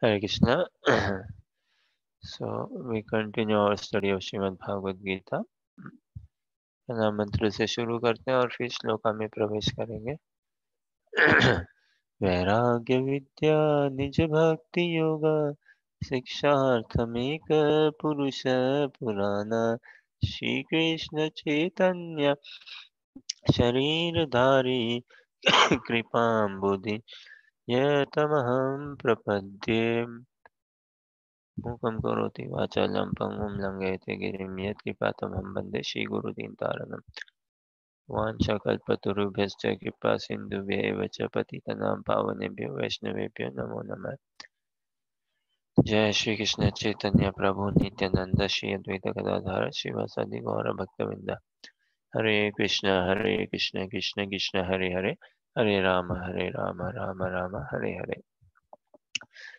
Hare Krishna. So we continue our study of Srimad Bhagavad Gita. नाम मंत्र से शुरू करते हैं और फिर श्लोका में प्रवेश करेंगे. वैराग्य विद्या निज भक्ति योगा शिक्षार्थमेक पुरुष पुराना श्री कृष्ण चैतन्य शरीरधारी कृपाम्बुधि यतमहं प्रपद्ये. मूकं करोति वाचालं पङ्गुं लङ्घयते गिरिं यत्कृपातमहं वन्दे श्रीगुरुदीनतारणम्. वाञ्छाकल्पतरुभ्यश्च कृपा सिन्धुभ्येव च पतितनां पावनेभ्यो वैष्णवेभ्यो नमो नमः. जय श्री कृष्ण चैतन्य प्रभु नित्यानंद श्री अद्वैत गदाधर श्रीवासादि गौर भक्तवृंद. हरे कृष्ण कृष्ण कृष्ण हरे हरे, हरे राम राम राम हरे हरे.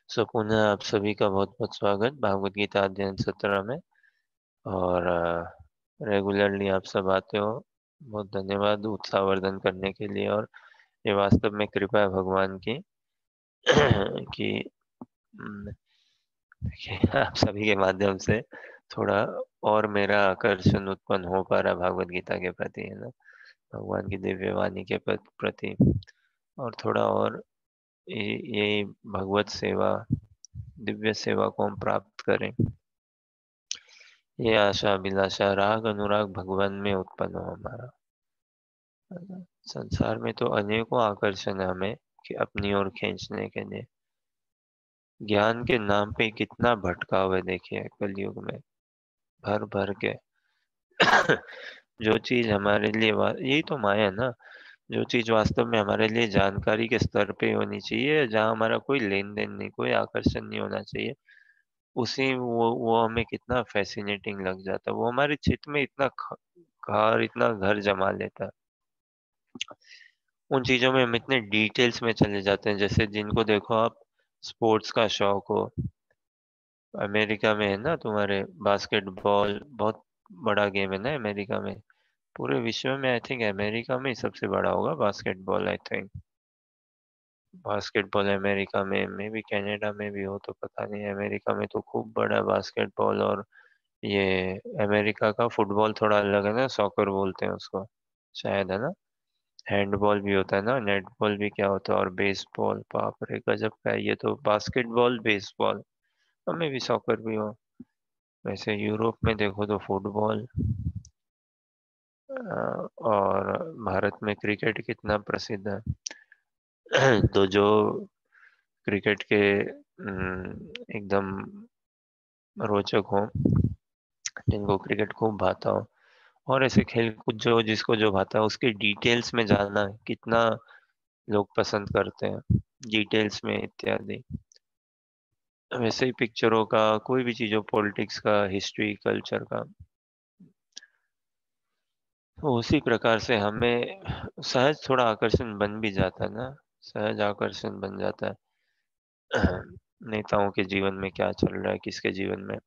सो पुनः आप सभी का बहुत बहुत स्वागत भागवत गीता अध्ययन सत्र में. और रेगुलरली आप सब आते हो, बहुत धन्यवाद उत्साहवर्धन करने के लिए. और ये वास्तव में कृपा है भगवान की कि आप सभी के माध्यम से थोड़ा और मेरा आकर्षण उत्पन्न हो पा रहा भागवत गीता के प्रति, है ना, भगवान की दिव्य वाणी के प्रति. और थोड़ा और ये भगवत सेवा, दिव्य सेवा को हम प्राप्त करें, ये आशा अभिलाषा राग अनुराग भगवान में उत्पन्न हो हमारा. संसार में तो अनेकों आकर्षण है हमें कि अपनी ओर खींचने के लिए. ज्ञान के नाम पे कितना भटकाव है देखिए कलयुग में, भर भर के. जो चीज हमारे लिए यही तो माया है ना, जो चीज वास्तव में हमारे लिए जानकारी के स्तर पे होनी चाहिए, जहाँ हमारा कोई लेन देन नहीं, कोई आकर्षण नहीं होना चाहिए, उसी वो हमें कितना फैसिनेटिंग लग जाता है. वो हमारे चित्त में इतना घर जमा लेता है. उन चीजों में हम इतने डिटेल्स में चले जाते हैं. जैसे जिनको देखो आप, स्पोर्ट्स का शौक हो, अमेरिका में है ना तुम्हारे बास्केटबॉल, बहुत बड़ा गेम है ना अमेरिका में. पूरे विश्व में आई थिंक अमेरिका में ही सबसे बड़ा होगा basketball. I think basketball America में, मे भी कनाडा में भी हो तो पता नहीं. अमेरिका में तो खूब बड़ा है बास्केटबॉल. और ये अमेरिका का फुटबॉल थोड़ा अलग है ना, सॉकर बोलते हैं उसको शायद, है ना. हैंडबॉल भी होता है ना, नेटबॉल भी क्या होता है, और बेसबॉल. बाप रे गजब का है ये तो, बास्केटबॉल बेसबॉल, हमें भी सॉकर भी हो. वैसे यूरोप में देखो तो फुटबॉल, और भारत में क्रिकेट कितना प्रसिद्ध है. तो जो क्रिकेट के एकदम रोचक हो, जिनको क्रिकेट खूब भाता हो, और ऐसे खेल कूद जो जिसको जो भाता है, उसके डिटेल्स में जानना कितना लोग पसंद करते हैं, डिटेल्स में इत्यादि. वैसे ही पिक्चरों का, कोई भी चीज़ हो, पॉलिटिक्स का, हिस्ट्री कल्चर का, तो उसी प्रकार से हमें सहज थोड़ा आकर्षण बन भी जाता है ना, सहज आकर्षण बन जाता है. नेताओं के जीवन में क्या चल रहा है, किसके जीवन में,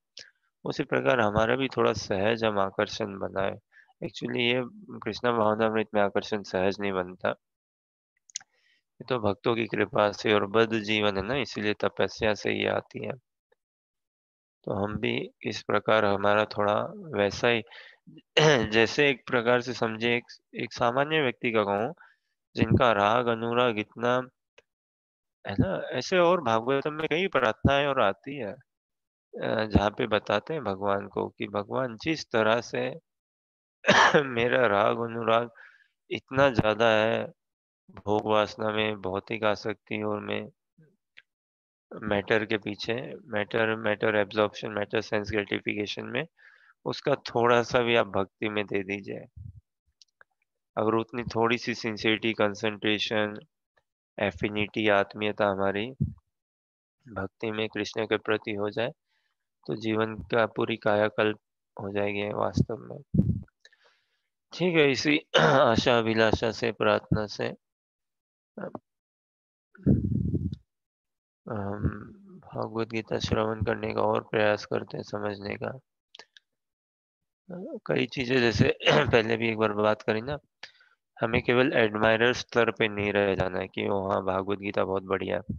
उसी प्रकार हमारा भी थोड़ा सहज हम आकर्षण बनाए. एक्चुअली ये कृष्णा भावनामृत में आकर्षण सहज नहीं बनता, ये तो भक्तों की कृपा से और बद्ध जीवन है ना, इसीलिए तपस्या से ये आती है. तो हम भी इस प्रकार हमारा थोड़ा वैसा ही जैसे एक प्रकार से समझे, एक सामान्य व्यक्ति का कहूँ, जिनका राग अनुराग इतना है ना, ऐसे और भागवतम में कई प्रार्थनाएं और आती है, जहाँ पे बताते हैं भगवान को कि भगवान जिस तरह से मेरा राग अनुराग इतना ज्यादा है, भोग वासना में, भौतिक आसक्ति, और मैं मैटर के पीछे, matter matter absorption, matter sense gratification में, उसका थोड़ा सा भी आप भक्ति में दे दीजिए. अगर उतनी थोड़ी सी सिंसियरिटी, कंसंट्रेशन, एफिनिटी, आत्मीयता हमारी भक्ति में कृष्ण के प्रति हो जाए, तो जीवन का पूरी कायाकल्प हो जाएगी वास्तव में. ठीक है, इसी आशा अभिलाषा से, प्रार्थना से हम भगवत गीता श्रवण करने का और प्रयास करते हैं, समझने का. कई चीजें जैसे पहले भी एक बार बात करी ना, हमें केवल एडमायरर स्तर पे नहीं रह जाना है कि वो हाँ भागवत गीता बहुत बढ़िया है.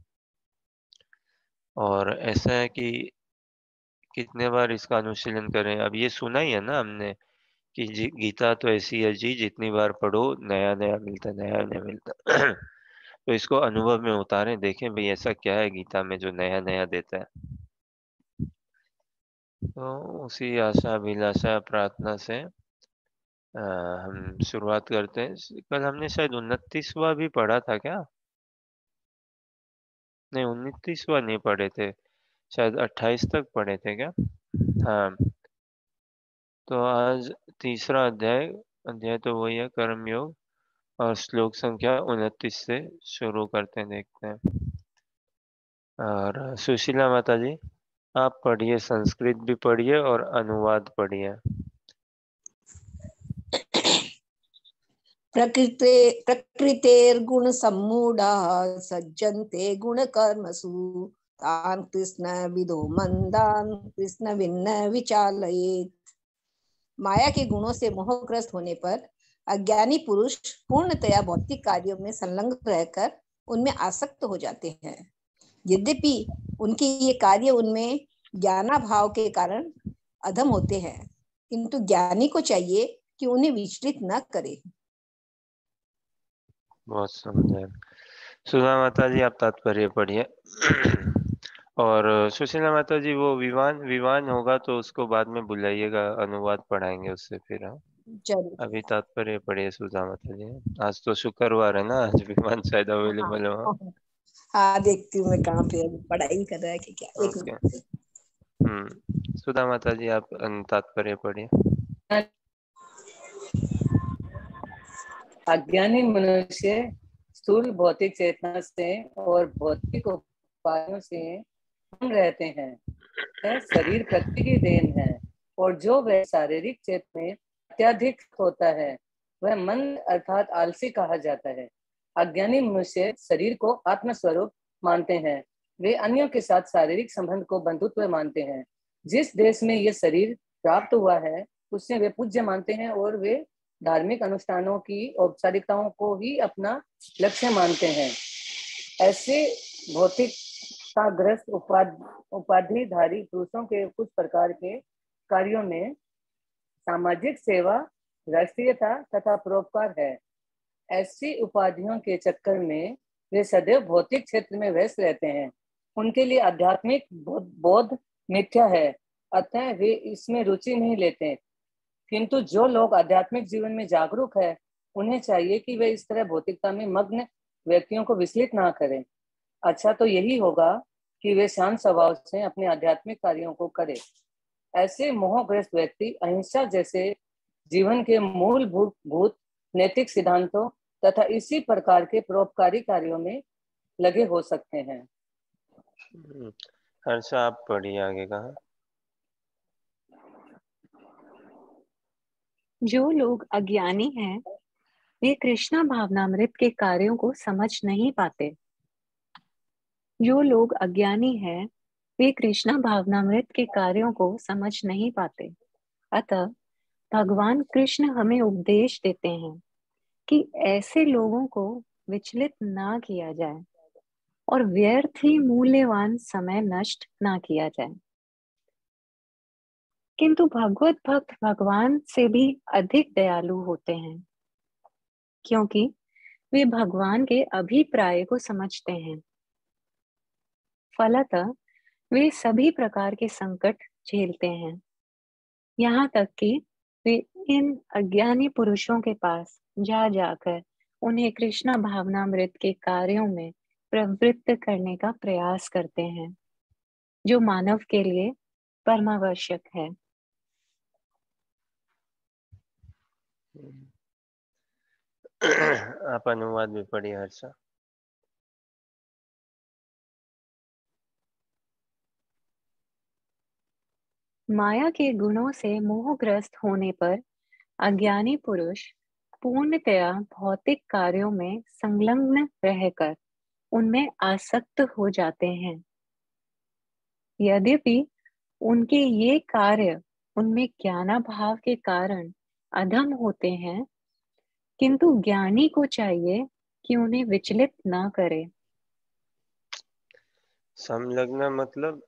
और ऐसा है कि कितने बार इसका अनुशीलन करें। अब ये सुना ही है ना हमने कि गीता तो ऐसी है जी, जितनी बार पढ़ो नया नया मिलता, नया नया मिलता। तो इसको अनुभव में उतारें, देखें भाई ऐसा क्या है गीता में जो नया नया देता है। तो उसी आशा अभिलाषा प्रार्थना से हम शुरुआत करते हैं। कल हमने शायद 29वां भी पढ़ा था क्या? नहीं, 29वां नहीं पढ़े थे, शायद 28 तक पढ़े थे क्या? हाँ। तो आज तीसरा अध्याय, अध्याय तो वही है कर्म योग, और श्लोक संख्या 29 से शुरू करते हैं, देखते हैं। और सुशीला माता जी, आप पढ़िए, संस्कृत भी पढ़िए और अनुवाद पढ़िए। प्रकृतेर्गुण सम्मूढ़ाः सज्जन्ते गुणकर्मसु तान् कृष्ण विदो मंदान् कृष्ण विन्न विचालयेत्। माया के गुणों से मोहग्रस्त होने पर अज्ञानी पुरुष पूर्णतया भौतिक कार्यों में संलग्न रहकर उनमें आसक्त हो जाते हैं। यद्यपि उनके ये कार्य उनमें ज्ञानाभाव के कारण अधम होते हैं, किंतु ज्ञानी को चाहिए कि उन्हें विचलित न करे। बहुत सुंदर। सुधा माता जी, आप तात्पर्य पढ़िए। और सुशीला माता जी, वो विवान विवान होगा तो उसको बाद में बुलाइएगा, अनुवाद पढ़ाएंगे उससे फिर। हाँ, जरूर। अभी तात्पर्य पढ़िए सुधा माता जी। आज तो शुक्रवार है ना, आज विमान शायद हाँ अवेलेबल हो। हाँ, देखती हूँ मैं कहाँ पे अभी पढ़ाई कर रहा है कि क्या। एक ओके। मिनट। सुधा माता जी, आप तात्पर्य पढ़िए। अज्ञानी मनुष्य स्थूल भौतिक चेतना से और भौतिक उपायों से कम रहते हैं। यह शरीर प्रकृति की देन है, और जो वह शारीरिक चेतना में अत्यधिक होता है वह मन अर्थात आलसी कहा जाता है। अज्ञानी मनुष्य शरीर को आत्मस्वरूप मानते हैं। वे अन्यों के साथ शारीरिक संबंध को बंधुत्व मानते हैं। जिस देश में यह शरीर प्राप्त हुआ है उससे वे पूज्य मानते हैं, और वे धार्मिक अनुष्ठानों की औपचारिकताओं को ही अपना लक्ष्य मानते हैं। ऐसे भौतिकताग्रस्त उपाधिधारी पुरुषों के कुछ प्रकार के कार्यों में सामाजिक सेवा, राष्ट्रीयता तथा परोपकार है। ऐसी उपाधियों के चक्कर में वे सदैव भौतिक क्षेत्र में व्यस्त रहते हैं। उनके लिए आध्यात्मिक बोध मिथ्या है, अतः वे इसमें रुचि नहीं लेते। किंतु जो लोग आध्यात्मिक जीवन में जागरूक है उन्हें चाहिए कि वे इस तरह भौतिकता में मग्न व्यक्तियों को विचलित ना करें। अच्छा तो यही होगा कि वे शांत स्वभाव से अपने आध्यात्मिक कार्यों को करें। ऐसे मोहग्रस्त व्यक्ति अहिंसा जैसे जीवन के मूलभूत नैतिक सिद्धांतों तथा इसी प्रकार के परोपकारी कार्यों में लगे हो सकते हैं। हर्षा, आप पढ़िए आगे का। जो लोग अज्ञानी हैं वे कृष्णा भावनामृत के कार्यों को समझ नहीं पाते। जो लोग अज्ञानी हैं वे कृष्णा भावनामृत के कार्यों को समझ नहीं पाते। अतः भगवान कृष्ण हमें उपदेश देते हैं कि ऐसे लोगों को विचलित ना किया जाए और व्यर्थ ही मूल्यवान समय नष्ट ना किया जाए। किंतु भगवत भक्त भगवान से भी अधिक दयालु होते हैं, क्योंकि वे भगवान के अभिप्राय को समझते हैं। फलतः वे सभी प्रकार के संकट झेलते हैं, यहाँ तक कि वे इन अज्ञानी पुरुषों के पास जा जाकर उन्हें कृष्णा भावनामृत के कार्यों में प्रवृत्त करने का प्रयास करते हैं, जो मानव के लिए परमावश्यक है। आप अनुवाद भी पढ़िए हर्षा। माया के गुणों से मोहग्रस्त होने पर अज्ञानी पुरुष पूर्णतया भौतिक कार्यों में संलग्न रहकर उनमें आसक्त हो जाते हैं। यद्यपि उनके ये कार्य उनमें ज्ञानाभाव के कारण अधम होते हैं, किंतु ज्ञानी को चाहिए कि उन्हें विचलित ना करे। संलग्न मतलब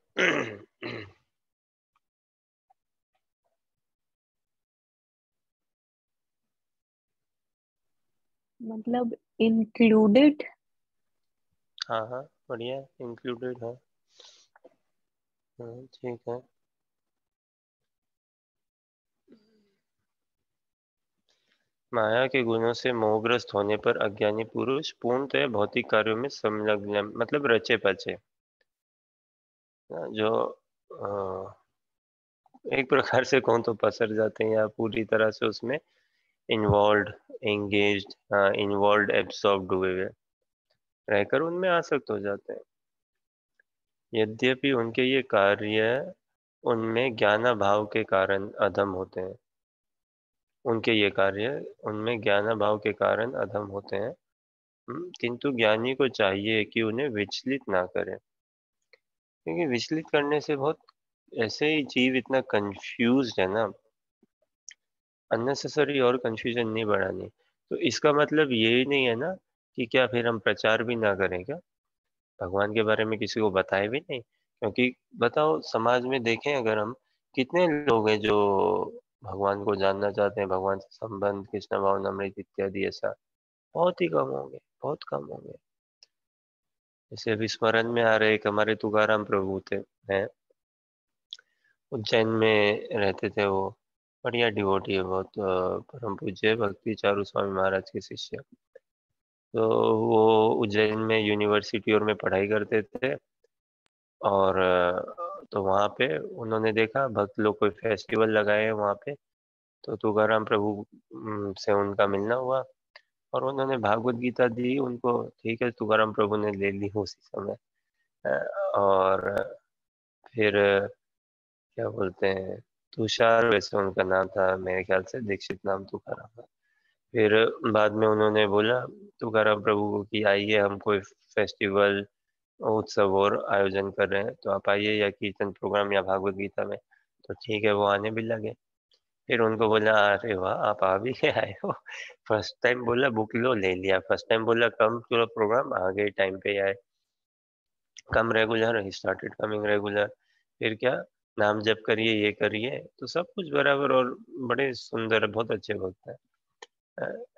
मतलब इंक्लूडेड। हाँ हाँ, बढ़िया, इंक्लूडेड है। ठीक है। माया के गुणों से मोहग्रस्त होने पर अज्ञानी पुरुष पूर्णतः भौतिक कार्यों में संलग्न, मतलब रचे पचे, जो एक प्रकार से कहूँ तो पसर जाते हैं, या पूरी तरह से उसमें इन्वॉल्व, एंगेज्ड, इन्वॉल्व, एब्सॉर्ब्ड हुए हुए रहकर उनमें आसक्त हो जाते हैं। यद्यपि उनके ये कार्य उनमें ज्ञान भाव के कारण अधम होते हैं, उनके ये कार्य उनमें ज्ञान भाव के कारण अधम होते हैं। किंतु ज्ञानी को चाहिए कि उन्हें विचलित ना करें, क्योंकि विचलित करने से बहुत, ऐसे ही जीव इतना कंफ्यूज है ना, अननेसेसरी और कंफ्यूजन नहीं बढ़ानी। तो इसका मतलब ये नहीं है ना कि क्या फिर हम प्रचार भी ना करें क्या, भगवान के बारे में किसी को बताए भी नहीं? क्योंकि बताओ, समाज में देखें अगर हम, कितने लोग हैं जो भगवान को जानना चाहते हैं, भगवान से संबंध, कृष्ण भावनामृत इत्यादि, ऐसा बहुत ही कम होंगे, बहुत कम होंगे। जैसे अभी स्मरण में आ रहे एक हमारे तुकाराम प्रभु थे, हैं, उज्जैन में रहते थे वो, बढ़िया डिवोटी है बहुत, परम पूज्य भक्ति चारू स्वामी महाराज के शिष्य। तो वो उज्जैन में यूनिवर्सिटी और में पढ़ाई करते थे, और तो वहाँ पे उन्होंने देखा भक्त लोग कोई फेस्टिवल लगाए हैं वहाँ पे, तो तुकाराम प्रभु से उनका मिलना हुआ, और उन्होंने भागवत गीता दी उनको। ठीक है, तुकाराम प्रभु ने ले ली उसी समय। अ, और फिर क्या बोलते हैं, तुषार वैसे उनका नाम था, मेरे ख्याल से दीक्षित नाम तुकाराम था। फिर बाद में उन्होंने बोला तुकाराम प्रभु को कि आइए, हम कोई फेस्टिवल, उत्सव और आयोजन कर रहे हैं, तो आप आइए, या कीर्तन प्रोग्राम या भागवत गीता में। तो ठीक है, वो आने भी लगे। फिर उनको बोला, अरे वाह, आप आ भी के आए हो। फर्स्ट टाइम बोला बुक लो, ले लिया। फर्स्ट टाइम बोला कम टू प्रोग्राम, आ गए, टाइम पे आए। कम रेगुलर, ही स्टार्टेड कमिंग रेगुलर। फिर क्या, नाम जप करिए, ये करिए, तो सब कुछ बराबर, और बड़े सुंदर, बहुत अच्छे वक्त है।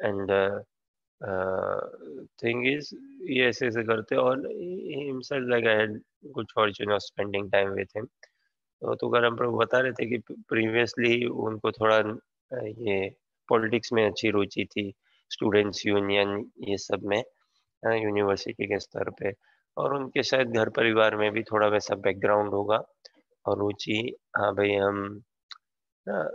एंड थिंग इज, ये ऐसे ऐसे करते, और himself like I had good Fortune of spending time with him. तो तुकाराम प्रभु बता रहे थे कि प्रीवियसली उनको थोड़ा ये पॉलिटिक्स में अच्छी रुचि थी, स्टूडेंट्स यूनियन, ये सब में, यूनिवर्सिटी के स्तर पे, और उनके शायद घर परिवार में भी थोड़ा वैसा बैकग्राउंड होगा और रुचि। हाँ भाई, ना,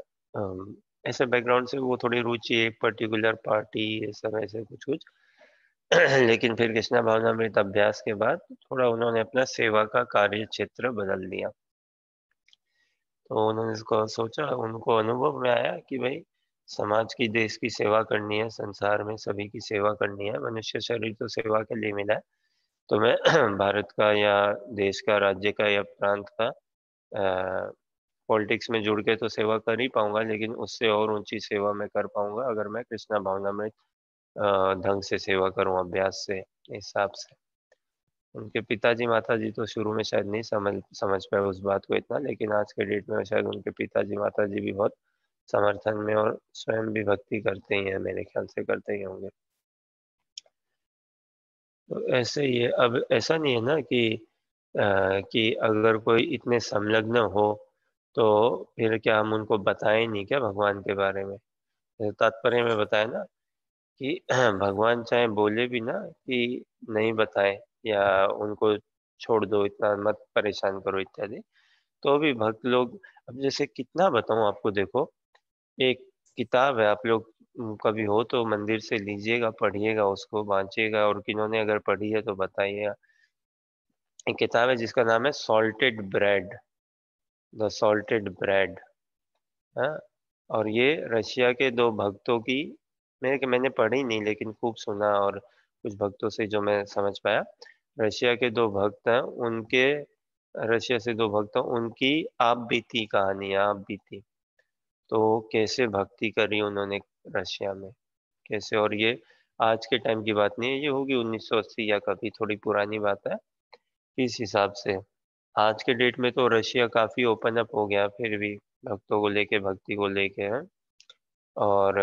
ऐसे बैकग्राउंड से वो थोड़ी रुचि एक पर्टिकुलर पार्टी, ये सब ऐसे कुछ कुछ। लेकिन फिर कृष्णा भावनामृत अभ्यास के बाद थोड़ा उन्होंने अपना सेवा का कार्य क्षेत्र बदल दिया। तो उन्होंने इसको सोचा, उनको अनुभव में आया कि भाई, समाज की, देश की सेवा करनी है, संसार में सभी की सेवा करनी है, मनुष्य शरीर तो सेवा के लिए मिला है। तो मैं भारत का या देश का, राज्य का या प्रांत का पॉलिटिक्स में जुड़ के तो सेवा कर ही पाऊंगा, लेकिन उससे और ऊंची सेवा मैं कर पाऊंगा अगर मैं कृष्णा भावना में ढंग से सेवा करूं, अभ्यास से, हिसाब से। उनके पिताजी माताजी तो शुरू में शायद नहीं समझ पाए उस बात को इतना, लेकिन आज के डेट में शायद उनके पिताजी माताजी भी बहुत समर्थन में, और स्वयं भी भक्ति करते ही हैं, मेरे ख्याल से करते ही होंगे। तो ऐसे ही है। अब ऐसा नहीं है ना कि अगर कोई इतने संलग्न हो तो फिर क्या हम उनको बताएं नहीं क्या भगवान के बारे में? तात्पर्य में बताया ना कि भगवान चाहे बोले भी ना कि नहीं बताए, या उनको छोड़ दो, इतना मत परेशान करो इत्यादि, तो भी भक्त लोग, अब जैसे कितना बताऊं आपको, देखो, एक किताब है, आप लोग कभी हो तो मंदिर से लीजिएगा, पढ़िएगा, उसको बांचिएगा, और किन्होंने अगर पढ़ी है तो बताइएगा। एक किताब है जिसका नाम है salted bread, the salted bread. हाँ, और ये रशिया के दो भक्तों की, मैंने पढ़ी नहीं, लेकिन खूब सुना, और कुछ भक्तों से जो मैं समझ पाया, रशिया के दो भक्त हैं उनके, रशिया से दो भक्त हैं उनकी आप बीती कहानी है, आप बीती। तो कैसे भक्ति करी उन्होंने रशिया में, कैसे, और ये आज के टाइम की बात नहीं है, ये होगी 1980 या कभी, थोड़ी पुरानी बात है। किस हिसाब से? आज के डेट में तो रशिया काफी ओपन अप हो गया, फिर भी भक्तों को लेके, भक्ति को लेके है। और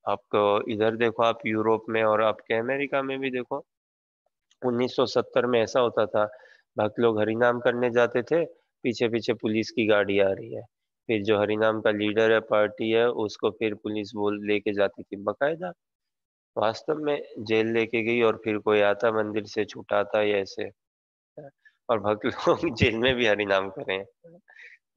आपको इधर देखो, आप यूरोप में और आपके अमेरिका में भी देखो, 1970 में ऐसा होता था, भक्त लोग हरिनाम करने जाते थे, पीछे पीछे पुलिस की गाड़ी आ रही है, फिर जो हरिनाम का लीडर है, पार्टी है, उसको फिर पुलिस बोल लेके जाती थी बकायदा, वास्तव में जेल लेके गई, और फिर कोई आता मंदिर से छुटाता ही ऐसे। और भक्त लोग जेल में भी हरिनाम करें,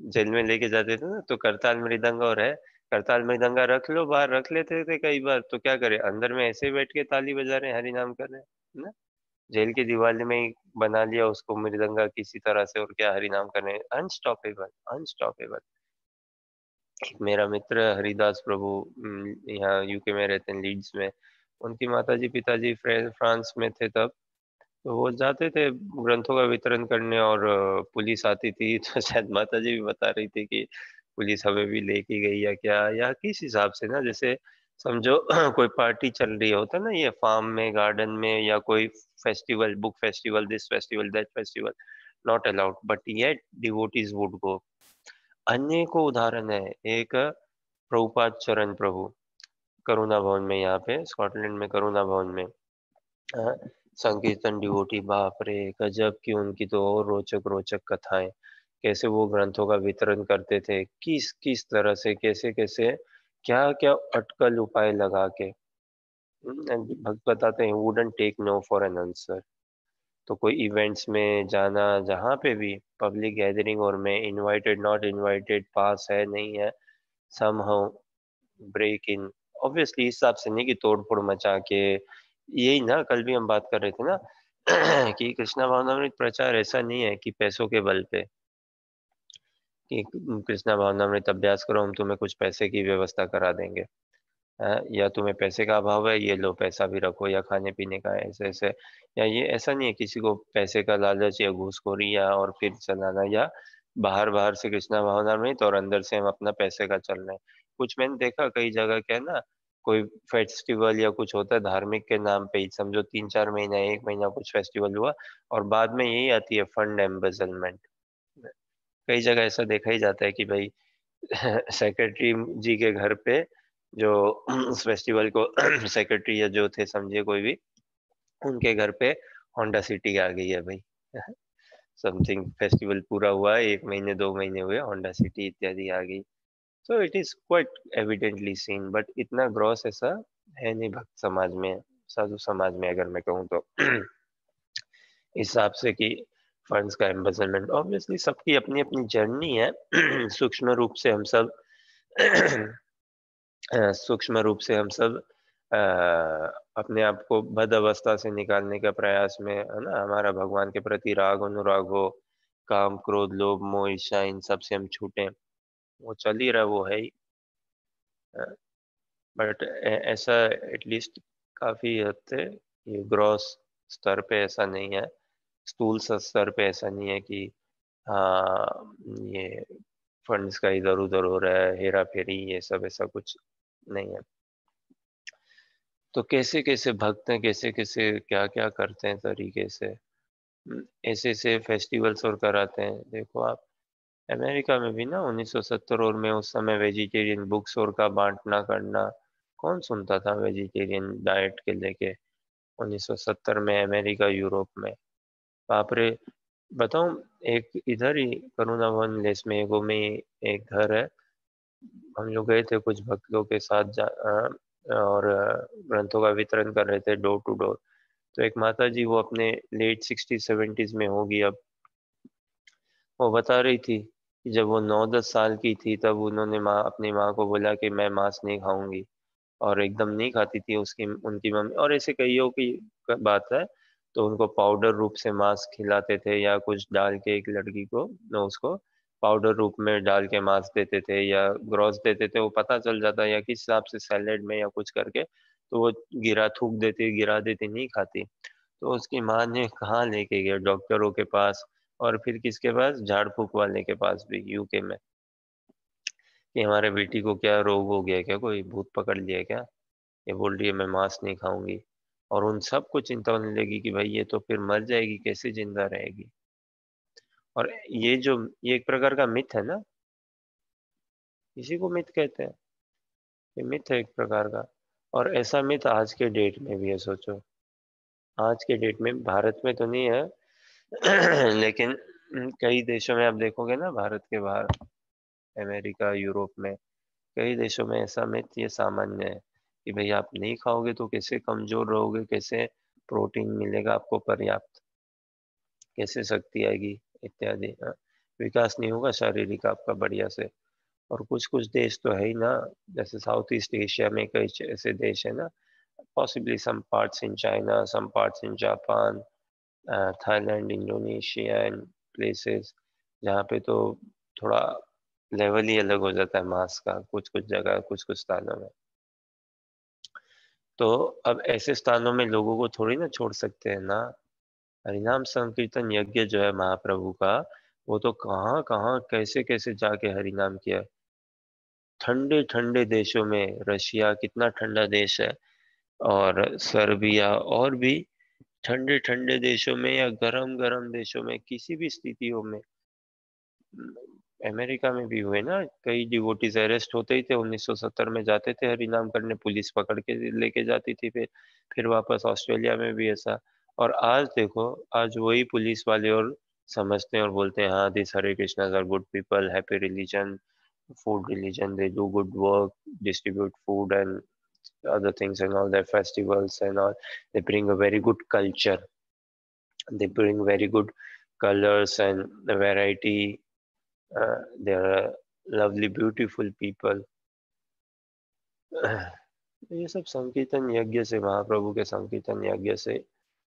जेल में लेके जाते थे ना, तो करताल मृदंग और है, करताल मृदंगा रख लो, बाहर रख लेते थे कई बार, तो क्या करे, अंदर में ऐसे बैठ के ताली बजा रहे हैं, हरिनाम कर रहे हैं ना, जेल की दीवार में ही बना लिया उसको मृदंगा किसी तरह से, और क्या हरिनाम कर रहे हैं, अनस्टॉपेबल अनस्टॉपेबल। एक मेरा मित्र हरिदास प्रभु, यहाँ यूके में रहते हैं, लीड्स में, उनकी माताजी पिताजी फ्रांस में थे तब, तो वो जाते थे ग्रंथों का वितरण करने, और पुलिस आती थी तो शायद माताजी भी बता रही थी कि पुलिस हमें भी लेके गई या क्या, या किस हिसाब से ना, जैसे समझो कोई पार्टी चल रही होता ना, ये फार्म में, गार्डन में, या कोई festival, book festival, this festival, that festival, not allowed, but yet devotees would go. अनेकों उदाहरण है। एक प्रभुपाद चरण प्रभु, करुणा भवन में, यहाँ पे स्कॉटलैंड में करुणा भवन में, हाँ, संकीर्तन डिवोटी, बाप रे गजब की, उनकी तो और रोचक रोचक कथाएं, कैसे वो ग्रंथों का वितरण करते थे, किस किस तरह से, कैसे कैसे, क्या क्या अटकल उपाय लगा के। भक्त बताते हैं, wouldn't take no for an answer. तो कोई इवेंट्स में जाना, जहाँ पे भी पब्लिक गैदरिंग, और मैं इनवाइटेड नॉट इनवाइटेड, पास है नहीं है, समहाउ ब्रेक इन, ऑब्वियसली इस हिसाब से नहीं कि तोड़ फोड़ मचा के, यही ना कल भी हम बात कर रहे थे ना कि कृष्णा भावनामृत प्रचार ऐसा नहीं है कि पैसों के बल पे, कि कृष्णा भावनामृत अभ्यास करो, हम तुम्हें कुछ पैसे की व्यवस्था करा देंगे, या तुम्हें पैसे का अभाव है, ये लो पैसा भी रखो, या खाने पीने का ऐसे ऐसे, या ये ऐसा नहीं है किसी को पैसे का लालच या घूसखोरी, या और फिर चलाना, या बाहर बाहर से कृष्णा भावनामृत और अंदर से हम अपना पैसे का चल रहे हैं। कुछ मैंने देखा कई जगह, क्या है ना, कोई फेस्टिवल या कुछ होता है धार्मिक के नाम पे ही, समझो 3-4 महीना, 1 महीना कुछ फेस्टिवल हुआ, और बाद में यही आती है फंड एम्बेजलमेंट। कई जगह ऐसा देखा ही जाता है कि भाई सेक्रेटरी जी के घर पे, जो उस फेस्टिवल को सेक्रेटरी या जो थे समझिए कोई भी, उनके घर पे होंडा सिटी आ गई है भाई समथिंग, फेस्टिवल पूरा हुआ, 1 महीने 2 महीने हुए, होंडा सिटी इत्यादि आ गई। So it is quite evidently seen, but इतना ग्रॉस ऐसा है नहीं भक्त समाज में, साधु समाज में, अगर मैं कहूँ तो इस हिसाब से कि फंड्स का एम्बेजलमेंट, ऑब्वियसली सबकी अपनी अपनी जर्नी है सूक्ष्म रूप से हम सब सूक्ष्म रूप से हम सब अ, अपने आप को बद अवस्था से निकालने का प्रयास में है ना, हमारा भगवान के प्रति राग अनुराग हो, काम क्रोध लोभ मोह ईर्ष्या, इन सब से हम छूटें, वो चल ही रहा, वो है ही। बट ऐसा एटलीस्ट काफी हद से ये ग्रॉस स्तर पे ऐसा नहीं है, स्थूल स्तर पे ऐसा नहीं है कि हाँ ये फंड्स का इधर उधर हो रहा है, हेरा फेरी, ये सब ऐसा कुछ नहीं है। तो कैसे कैसे भक्त हैं, कैसे कैसे क्या क्या करते हैं तरीके से, ऐसे ऐसे फेस्टिवल्स और कराते हैं। देखो आप, अमेरिका में भी ना 1970 और में, उस समय वेजिटेरियन बुक्स और का बांटना करना, कौन सुनता था वेजिटेरियन डाइट के लेके, 1970 में अमेरिका यूरोप में, बाप रे। बताऊं, एक इधर ही करुणा वन लेस में एगो में एक घर है, हम लोग गए थे कुछ भक्त लोग के साथ और ग्रंथों का वितरण कर रहे थे डोर टू डोर। तो एक माता जी, वो अपने लेट 60s 70s में होगी अब, वो बता रही थी कि जब वो 9-10 साल की थी, तब उन्होंने अपनी माँ को बोला कि मैं मांस नहीं खाऊंगी, और एकदम नहीं खाती थी उसकी उनकी मम्मी, और ऐसे कईयों की बात है, तो उनको पाउडर रूप से मांस खिलाते थे, या कुछ डाल के एक लड़की को न उसको पाउडर रूप में डाल के मांस देते थे, या ग्रॉस देते थे, वो पता चल जाता, या किस हिसाब से सैलेड में या कुछ करके, तो वो थूक देती, गिरा देती, नहीं खाती। तो उसकी माँ ने कहाँ लेके गया, डॉक्टरों के पास, और फिर किसके पास, झाड़ फूक वाले के पास भी, यूके में, कि हमारे बेटी को क्या रोग हो गया, क्या कोई भूत पकड़ लिया क्या, ये बोल रही है मैं मांस नहीं खाऊंगी। और उन सबको चिंता होने लगी कि भाई ये तो फिर मर जाएगी, कैसे जिंदा रहेगी। और ये एक प्रकार का मिथ है ना, इसी को मिथ कहते हैं। ये मिथ है एक प्रकार का। और ऐसा मिथ आज के डेट में भी है, सोचो। आज के डेट में भारत में तो नहीं है लेकिन कई देशों में आप देखोगे ना, भारत के बाहर, अमेरिका, यूरोप में, कई देशों में ऐसा मिथ ये सामान्य है कि भाई आप नहीं खाओगे तो कैसे कमजोर रहोगे, कैसे प्रोटीन मिलेगा आपको पर्याप्त, कैसे शक्ति आएगी इत्यादि। हाँ, विकास नहीं होगा शारीरिक आपका बढ़िया से। और कुछ कुछ देश तो है ही ना, जैसे साउथ ईस्ट एशिया में कई ऐसे देश है ना, possibly some parts in China, some parts in Japan, Thailand, Indonesia and places, जहाँ पे तो थोड़ा लेवल ही अलग हो जाता है मांस का, कुछ कुछ जगह, कुछ कुछ स्थानों में। तो अब ऐसे स्थानों में लोगों को थोड़ी ना छोड़ सकते हैं ना। हरिनाम संकीर्तन यज्ञ जो है महाप्रभु का, वो तो कहाँ कहाँ कैसे कैसे जाके हरिनाम किया। ठंडे ठंडे देशों में, रशिया कितना ठंडा देश है, और सर्बिया, और भी ठंडे ठंडे देशों में या गरम गरम देशों में, किसी भी स्थितियों में। अमेरिका में भी हुए ना, कई डिवोटीज अरेस्ट होते ही थे, 1970 में जाते थे हरिनाम करने, पुलिस पकड़ के लेके जाती थी, फिर वापस। ऑस्ट्रेलिया में भी ऐसा। और आज देखो, आज वही पुलिस वाले और समझते हैं और बोलते हैं हाँ, this Hare Krishnas are good people, happy religion, food religion, they do good work, distribute food and other things and all their festivals and all. They bring a very good culture, they bring very good colors and the variety. They are lovely beautiful people. ये सब संकीर्तन यज्ञ से, महाप्रभु के संकीर्तन यज्ञ से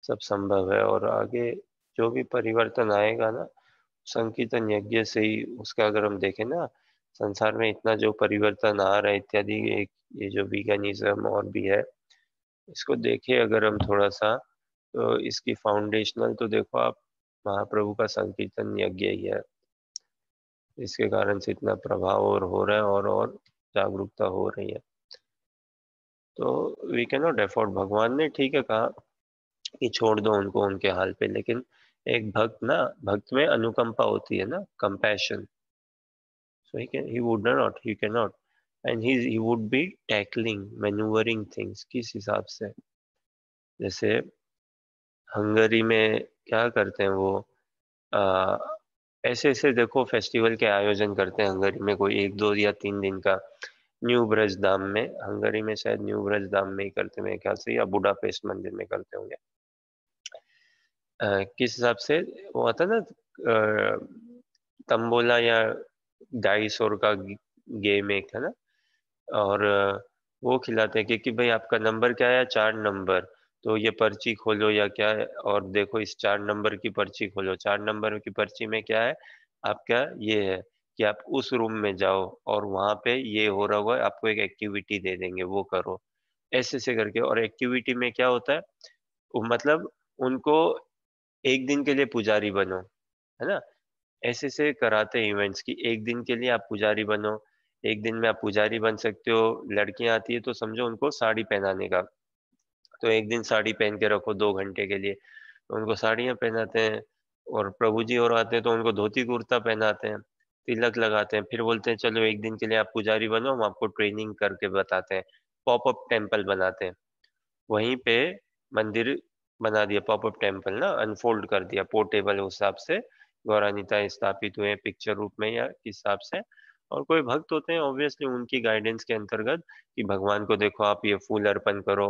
सब संभव है। और आगे जो भी परिवर्तन आएगा ना, संकीर्तन यज्ञ से ही उसका, अगर हम देखें ना, संसार में इतना जो परिवर्तन आ रहा है इत्यादि, एक ये जो वीगनिज्म और भी है, इसको देखें अगर हम थोड़ा सा, तो इसकी फाउंडेशनल तो देखो आप, महाप्रभु का संकीर्तन यज्ञ ही है। इसके कारण से इतना प्रभाव और हो रहा है, और जागरूकता हो रही है। तो वी कैन नॉट अफोर्ड, भगवान ने ठीक है कहा कि छोड़ दो उनको उनके हाल पे, लेकिन एक भक्त ना, भक्त में अनुकंपा होती है ना, compassion. So he would not, he cannot, and he would be tackling, maneuvering things किस हिसाब से। जैसे हंगरी में क्या करते हैं वो, आ, ऐसे ऐसे देखो फेस्टिवल के आयोजन करते हैं हंगरी में, कोई 1, 2 या 3 दिन का। न्यू ब्रज धाम में, हंगरी में शायद न्यू ब्रज धाम में ही करते हैं मेरे ख्याल से, या बुडापेस्ट मंदिर में करते होंगे। किस हिसाब से वो आता है ना, तंबोला या डाइस और का गेम एक है ना, और वो खिलाते हैं कि भाई आपका नंबर क्या है, 4 नंबर, तो ये पर्ची खोलो या क्या है, और देखो इस 4 नंबर की पर्ची खोलो, 4 नंबर की पर्ची में क्या है आपका, ये है कि आप उस रूम में जाओ और वहां पे ये हो रहा होगा, आपको एक एक्टिविटी दे देंगे, वो करो। ऐसे ऐसे करके। और एक्टिविटी में क्या होता है, मतलब उनको एक दिन के लिए पुजारी बनो, है ना, ऐसे से कराते हैं इवेंट्स की, एक दिन के लिए आप पुजारी बनो। एक दिन में आप पुजारी बन सकते हो। लड़कियां आती है तो समझो उनको साड़ी पहनाने का, तो एक दिन साड़ी पहन के रखो 2 घंटे के लिए, तो उनको साड़ियां पहनाते हैं। और प्रभु जी और आते हैं तो उनको धोती कुर्ता पहनाते हैं, तिलक लगाते हैं, फिर बोलते हैं चलो एक दिन के लिए आप पुजारी बनो, हम आपको ट्रेनिंग करके बताते हैं। पॉपअप टेम्पल बनाते हैं वहीं पे, मंदिर बना दिया, पॉपअप टेम्पल ना, अनफोल्ड कर दिया पोर्टेबल उस हिसाब से। गौरानिता स्थापित हुए पिक्चर रूप में या किस हिसाब से। और कोई भक्त होते हैं ऑब्वियसली उनकी गाइडेंस के अंतर्गत, कि भगवान को देखो आप ये फूल अर्पण करो,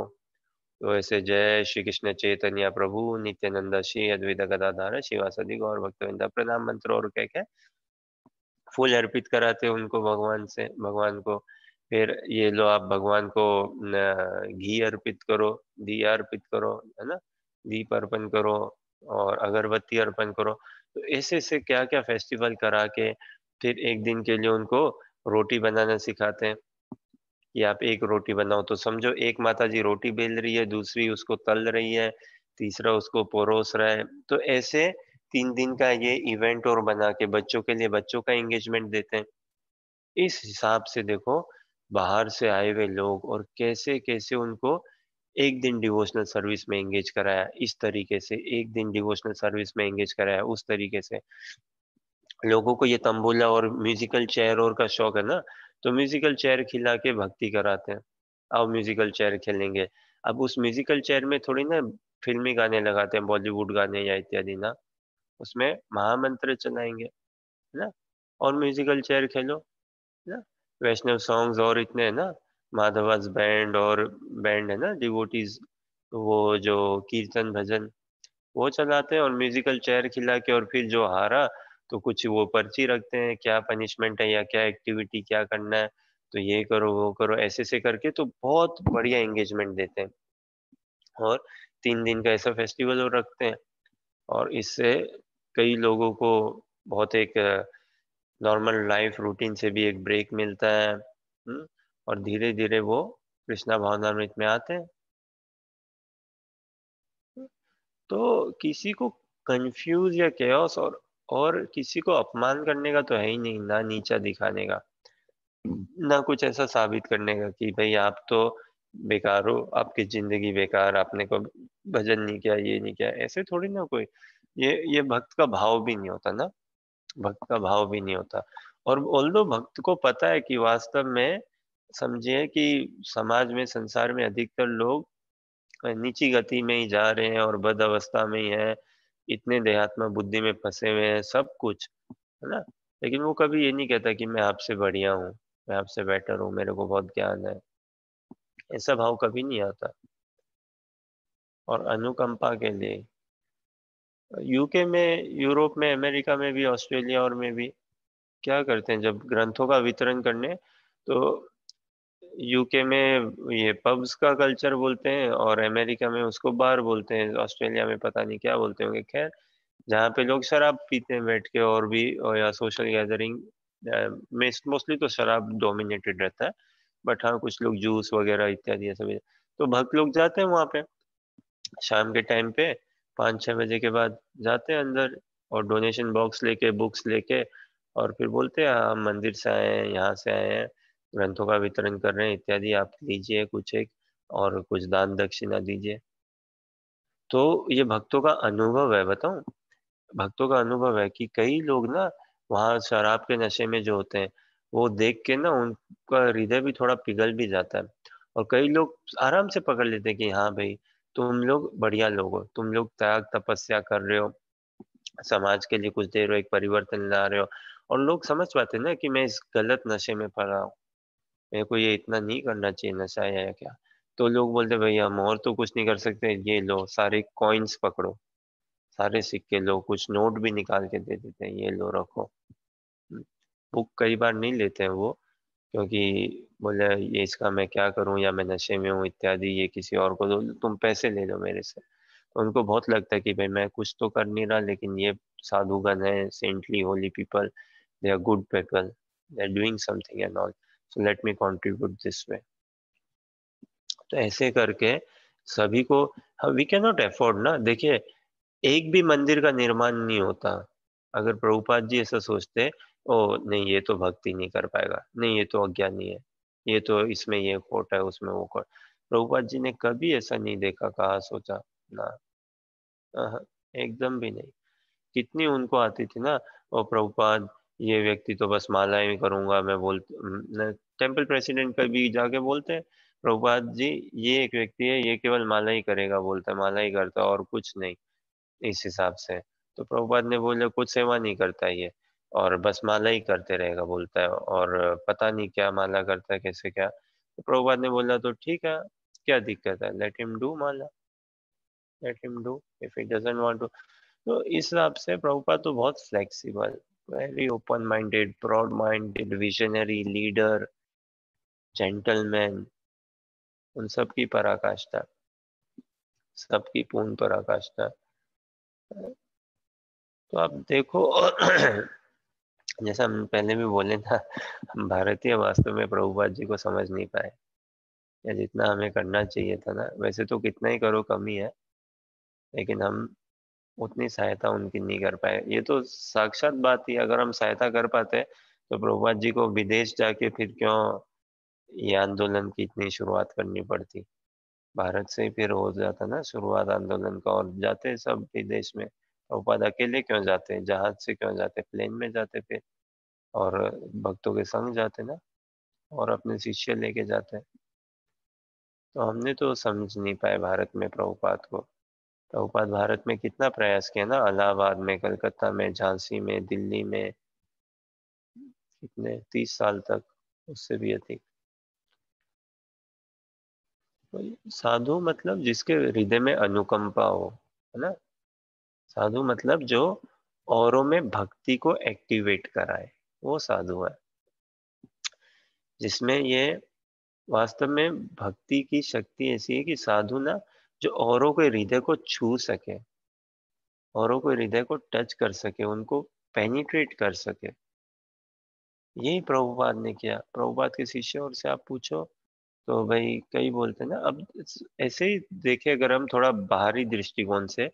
तो ऐसे जय श्री कृष्ण चैतन्य प्रभु नित्यानंद श्री अद्वैत गदाधर शिवासदि गौर भक्तवृंदा प्रणाम मंत्र और कह के फूल अर्पित कराते हैं उनको, भगवान से, भगवान को। फिर ये लो आप भगवान को घी अर्पित करो, दिया अर्पित करो, है ना, दीप अर्पण करो, और अगरबत्ती अर्पण करो। तो ऐसे ऐसे क्या क्या फेस्टिवल करा के फिर एक दिन के लिए उनको रोटी बनाना सिखाते हैं, कि आप एक रोटी बनाओ, तो समझो एक माता जी रोटी बेल रही है, दूसरी उसको तल रही है, तीसरा उसको परोस रहा है। तो ऐसे 3 दिन का ये इवेंट और बना के बच्चों के लिए, बच्चों का एंगेजमेंट देते हैं। इस हिसाब से देखो, बाहर से आए हुए लोग और कैसे कैसे उनको एक दिन डिवोशनल सर्विस में एंगेज कराया, इस तरीके से एक दिन डिवोशनल सर्विस में एंगेज कराया उस तरीके से। लोगों को ये तंबोला और म्यूजिकल चेयर और का शौक है ना, तो म्यूजिकल चेयर खिला के भक्ति कराते हैं। आओ म्यूजिकल चेयर खेलेंगे। अब उस म्यूजिकल चेयर में थोड़ी ना फिल्मी गाने लगाते हैं, बॉलीवुड गाने या इत्यादि ना, उसमें महामंत्र चलाएंगे, है ना। और म्यूजिकल चेयर खेलो, है ना। वैष्णव सॉन्ग्स और इतने है ना, माधवास बैंड और बैंड है ना, डिवोटीज, वो जो कीर्तन भजन वो चलाते हैं, और म्यूजिकल चेयर खिला के, और फिर जो हारा तो कुछ वो पर्ची रखते हैं, क्या पनिशमेंट है या क्या एक्टिविटी क्या करना है, तो ये करो वो करो, ऐसे से करके तो बहुत बढ़िया एंगेजमेंट देते हैं। और 3 दिन का ऐसा फेस्टिवल वो रखते हैं, और इससे कई लोगों को बहुत एक नॉर्मल लाइफ रूटीन से भी एक ब्रेक मिलता है। और धीरे धीरे वो कृष्णा भावनामृत में आते हैं। तो किसी को कंफ्यूज या केओस और किसी को अपमान करने का तो है ही नहीं, ना नीचा दिखाने का, ना कुछ ऐसा साबित करने का कि भाई आप तो बेकार हो, आपकी जिंदगी बेकार, आपने को भजन नहीं किया, ये नहीं किया, ऐसे थोड़ी ना कोई। ये भक्त का भाव भी नहीं होता ना, भक्त का भाव भी नहीं होता। और ऑल्दो भक्त को पता है कि वास्तव में, समझिए कि समाज में, संसार में अधिकतर लोग नीची गति में ही जा रहे हैं और बद अवस्था में ही है, इतने देहात्म बुद्धि में फंसे हुए हैं, सब कुछ, है ना। लेकिन वो कभी ये नहीं कहता कि मैं आपसे बढ़िया हूँ, मैं आपसे बेटर हूँ, मेरे को बहुत ज्ञान है, ऐसा भाव कभी नहीं आता। और अनुकंपा के लिए यूके में, यूरोप में, अमेरिका में भी, ऑस्ट्रेलिया और में भी क्या करते हैं, जब ग्रंथों का वितरण करने, तो यूके में ये पब्स का कल्चर बोलते हैं, और अमेरिका में उसको बार बोलते हैं, ऑस्ट्रेलिया में पता नहीं क्या बोलते होंगे, खैर, जहाँ पे लोग शराब पीते हैं बैठ के, और भी या सोशल गैदरिंग में मोस्टली तो शराब डोमिनेटेड रहता है, बट हाँ कुछ लोग जूस वगैरह इत्यादि ऐसा भी। तो भक्त लोग जाते हैं वहाँ पे शाम के टाइम पे, 5-6 बजे के बाद जाते हैं अंदर, और डोनेशन बॉक्स लेके, बुक्स लेके, और फिर बोलते हैं हम मंदिर से आए हैं, यहाँ से आए हैं, ग्रंथों का वितरण कर रहे हैं इत्यादि, आप लीजिए कुछ एक, और कुछ दान दक्षिणा दीजिए। तो ये भक्तों का अनुभव है, बताऊं, भक्तों का अनुभव है कि कई लोग ना वहाँ शराब के नशे में जो होते हैं, वो देख के ना उनका हृदय भी थोड़ा पिघल भी जाता है, और कई लोग आराम से पकड़ लेते हैं कि हाँ भाई, तुम लोग बढ़िया लोग हो, तुम लोग त्याग तपस्या कर रहे हो, समाज के लिए कुछ दे रहे हो, एक परिवर्तन ला रहे हो। और लोग समझ पाते हैं ना कि मैं इस गलत नशे में पड़ा हूँ, मेरे को ये इतना नहीं करना चाहिए, नशा है या क्या। तो लोग बोलते भैया हम और तो कुछ नहीं कर सकते, ये लो सारे कॉइन्स पकड़ो, सारे सिक्के लो, कुछ नोट भी निकाल के दे देते हैं, ये लो रखो। बुक कई बार नहीं लेते हैं वो, क्योंकि बोले ये इसका मैं क्या करूं, या मैं नशे में हूँ इत्यादि, ये किसी और को दो, तुम पैसे ले लो मेरे से। तो उनको बहुत लगता है कि भाई मैं कुछ तो कर नहीं रहा, लेकिन ये साधुगण है, saintly holy people, they are good people, they are doing something and all, so let me contribute this way. तो ऐसे करके सभी को, वी कैन नॉट अफोर्ड ना, देखिए एक भी मंदिर का निर्माण नहीं होता अगर प्रभुपाद जी ऐसा सोचते, ओ नहीं ये तो भक्ति नहीं कर पाएगा, नहीं ये तो अज्ञानी है, ये तो इसमें ये खोट है, उसमें वो खोट। प्रभुपाद जी ने कभी ऐसा नहीं देखा, कहा, सोचा ना, अह, एकदम भी नहीं। कितनी उनको आती थी ना, ओ प्रभुपाद ये व्यक्ति तो बस मालाएं करूंगा, मैं टेम्पल प्रेसिडेंट कभी जाके बोलते हैं, प्रभुपाद जी ये एक व्यक्ति है, ये केवल माला ही करेगा, बोलता है माला ही करता है और कुछ नहीं, इस हिसाब से। तो प्रभुपाद ने बोले कुछ सेवा नहीं करता ये, और बस माला ही करते रहेगा बोलता है, और पता नहीं क्या माला करता है, कैसे क्या। तो प्रभुपाद ने बोला तो ठीक है, क्या दिक्कत है, लेट हिम डू माला, let him do, if he doesn't want to. तो इस हिसाब से प्रभुपाद तो बहुत flexible, very open minded, broad minded, visionary leader, gentleman, उन सब की पराकाष्ठा, सबकी पूर्ण पराकाष्ठा। तो आप देखो जैसा हम पहले भी बोले ना, हम भारतीय वास्तव में प्रभुपाद जी को समझ नहीं पाए, या जितना हमें करना चाहिए था ना, वैसे तो कितना ही करो कमी है, लेकिन हम उतनी सहायता उनकी नहीं कर पाए। ये तो साक्षात बात ही, अगर हम सहायता कर पाते तो प्रभुपाद जी को विदेश जाके फिर क्यों ये आंदोलन की इतनी शुरुआत करनी पड़ती, भारत से ही फिर हो जाता ना शुरुआत आंदोलन का, और जाते सब विदेश में प्रभुपाद अकेले क्यों जाते, जहाज से क्यों जाते, प्लेन में जाते फिर, और भक्तों के संग जाते ना, और अपने शिष्य लेके जाते। तो हमने तो समझ नहीं पाए भारत में प्रभुपाद को। प्रभुपाद भारत में कितना प्रयास किया ना, इलाहाबाद में, कलकत्ता में, झांसी में, दिल्ली में, कितने 30 साल तक, उससे भी अधिक। साधु मतलब जिसके हृदय में अनुकंपा हो, है ना। साधु मतलब जो औरों में भक्ति को एक्टिवेट कराए, वो साधु है। जिसमें ये वास्तव में भक्ति की शक्ति ऐसी है कि साधु ना जो औरों के हृदय को छू सके, औरों को हृदय को टच कर सके, उनको पेनिट्रेट कर सके। यही प्रभुपाद ने किया। प्रभुपाद के शिष्य और से आप पूछो तो भाई कई बोलते हैं ना। अब ऐसे ही देखे अगर हम थोड़ा बाहरी दृष्टिकोण से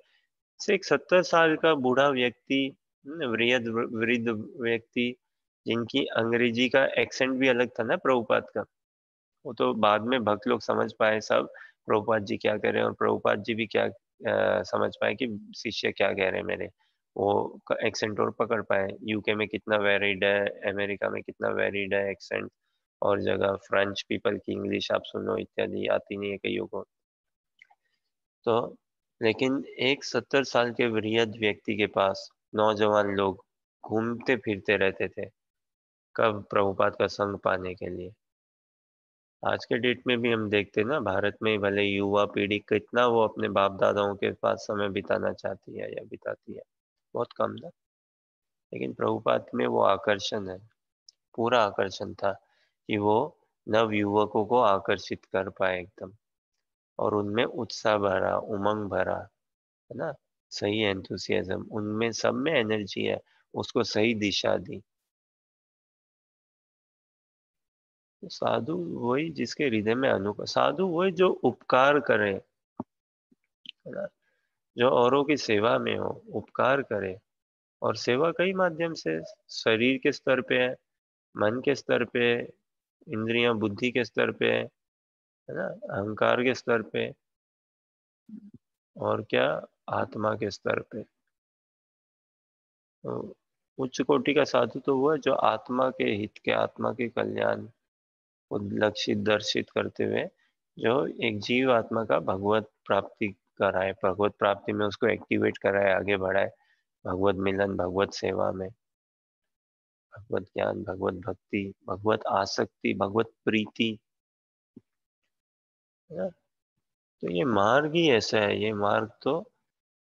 एक 70 साल का बूढ़ा व्यक्ति, वृद्ध वृद्ध व्यक्ति, जिनकी अंग्रेजी का एक्सेंट भी अलग था ना प्रभुपाद का। वो तो बाद में भक्त लोग समझ पाए सब, प्रभुपाद जी क्या कह रहे हैं, और प्रभुपाद जी भी क्या समझ पाए कि शिष्य क्या कह रहे हैं मेरे। वो एक्सेंट और पकड़ पाए। यूके में कितना वेरिड है, अमेरिका में कितना वेरिड है एक्सेंट, और जगह फ्रेंच पीपल की इंग्लिश आप सुनो इत्यादि आती नहीं है कईयों को। तो लेकिन एक 70 साल के वृद्ध व्यक्ति के पास नौजवान लोग घूमते फिरते रहते थे, कब, प्रभुपाद का संग पाने के लिए। आज के डेट में भी हम देखते हैं ना, भारत में भले युवा पीढ़ी कितना वो अपने बाप दादाओं के पास समय बिताना चाहती है या बिताती है, बहुत कम ना। लेकिन प्रभुपाद में वो आकर्षण है, पूरा आकर्षण था कि वो नव युवकों को आकर्षित कर पाए एकदम, और उनमें उत्साह भरा, उमंग भरा, है ना, सही एंथुसियाज्म, उनमें सब में एनर्जी है, उसको सही दिशा दी। तो साधु वही जिसके हृदय में साधु वही जो उपकार करे, है ना, जो औरों की सेवा में हो, उपकार करे। और सेवा कई माध्यम से, शरीर के स्तर पे है, मन के स्तर पे, इंद्रियां बुद्धि के स्तर पे है ना, अहंकार के स्तर पे, और क्या, आत्मा के स्तर पे। तो उच्च कोटि का साधु तो वो है जो आत्मा के हित के, आत्मा के कल्याण को लक्षित दर्शित करते हुए जो एक जीव आत्मा का भगवत प्राप्ति कराए, भगवत प्राप्ति में उसको एक्टिवेट कराए, आगे बढ़ाए, भगवत मिलन, भगवत सेवा में, भगवत ज्ञान, भगवत भक्ति, भगवत आसक्ति, भगवत प्रीति, है ना। तो ये मार्ग ही ऐसा है, ये मार्ग तो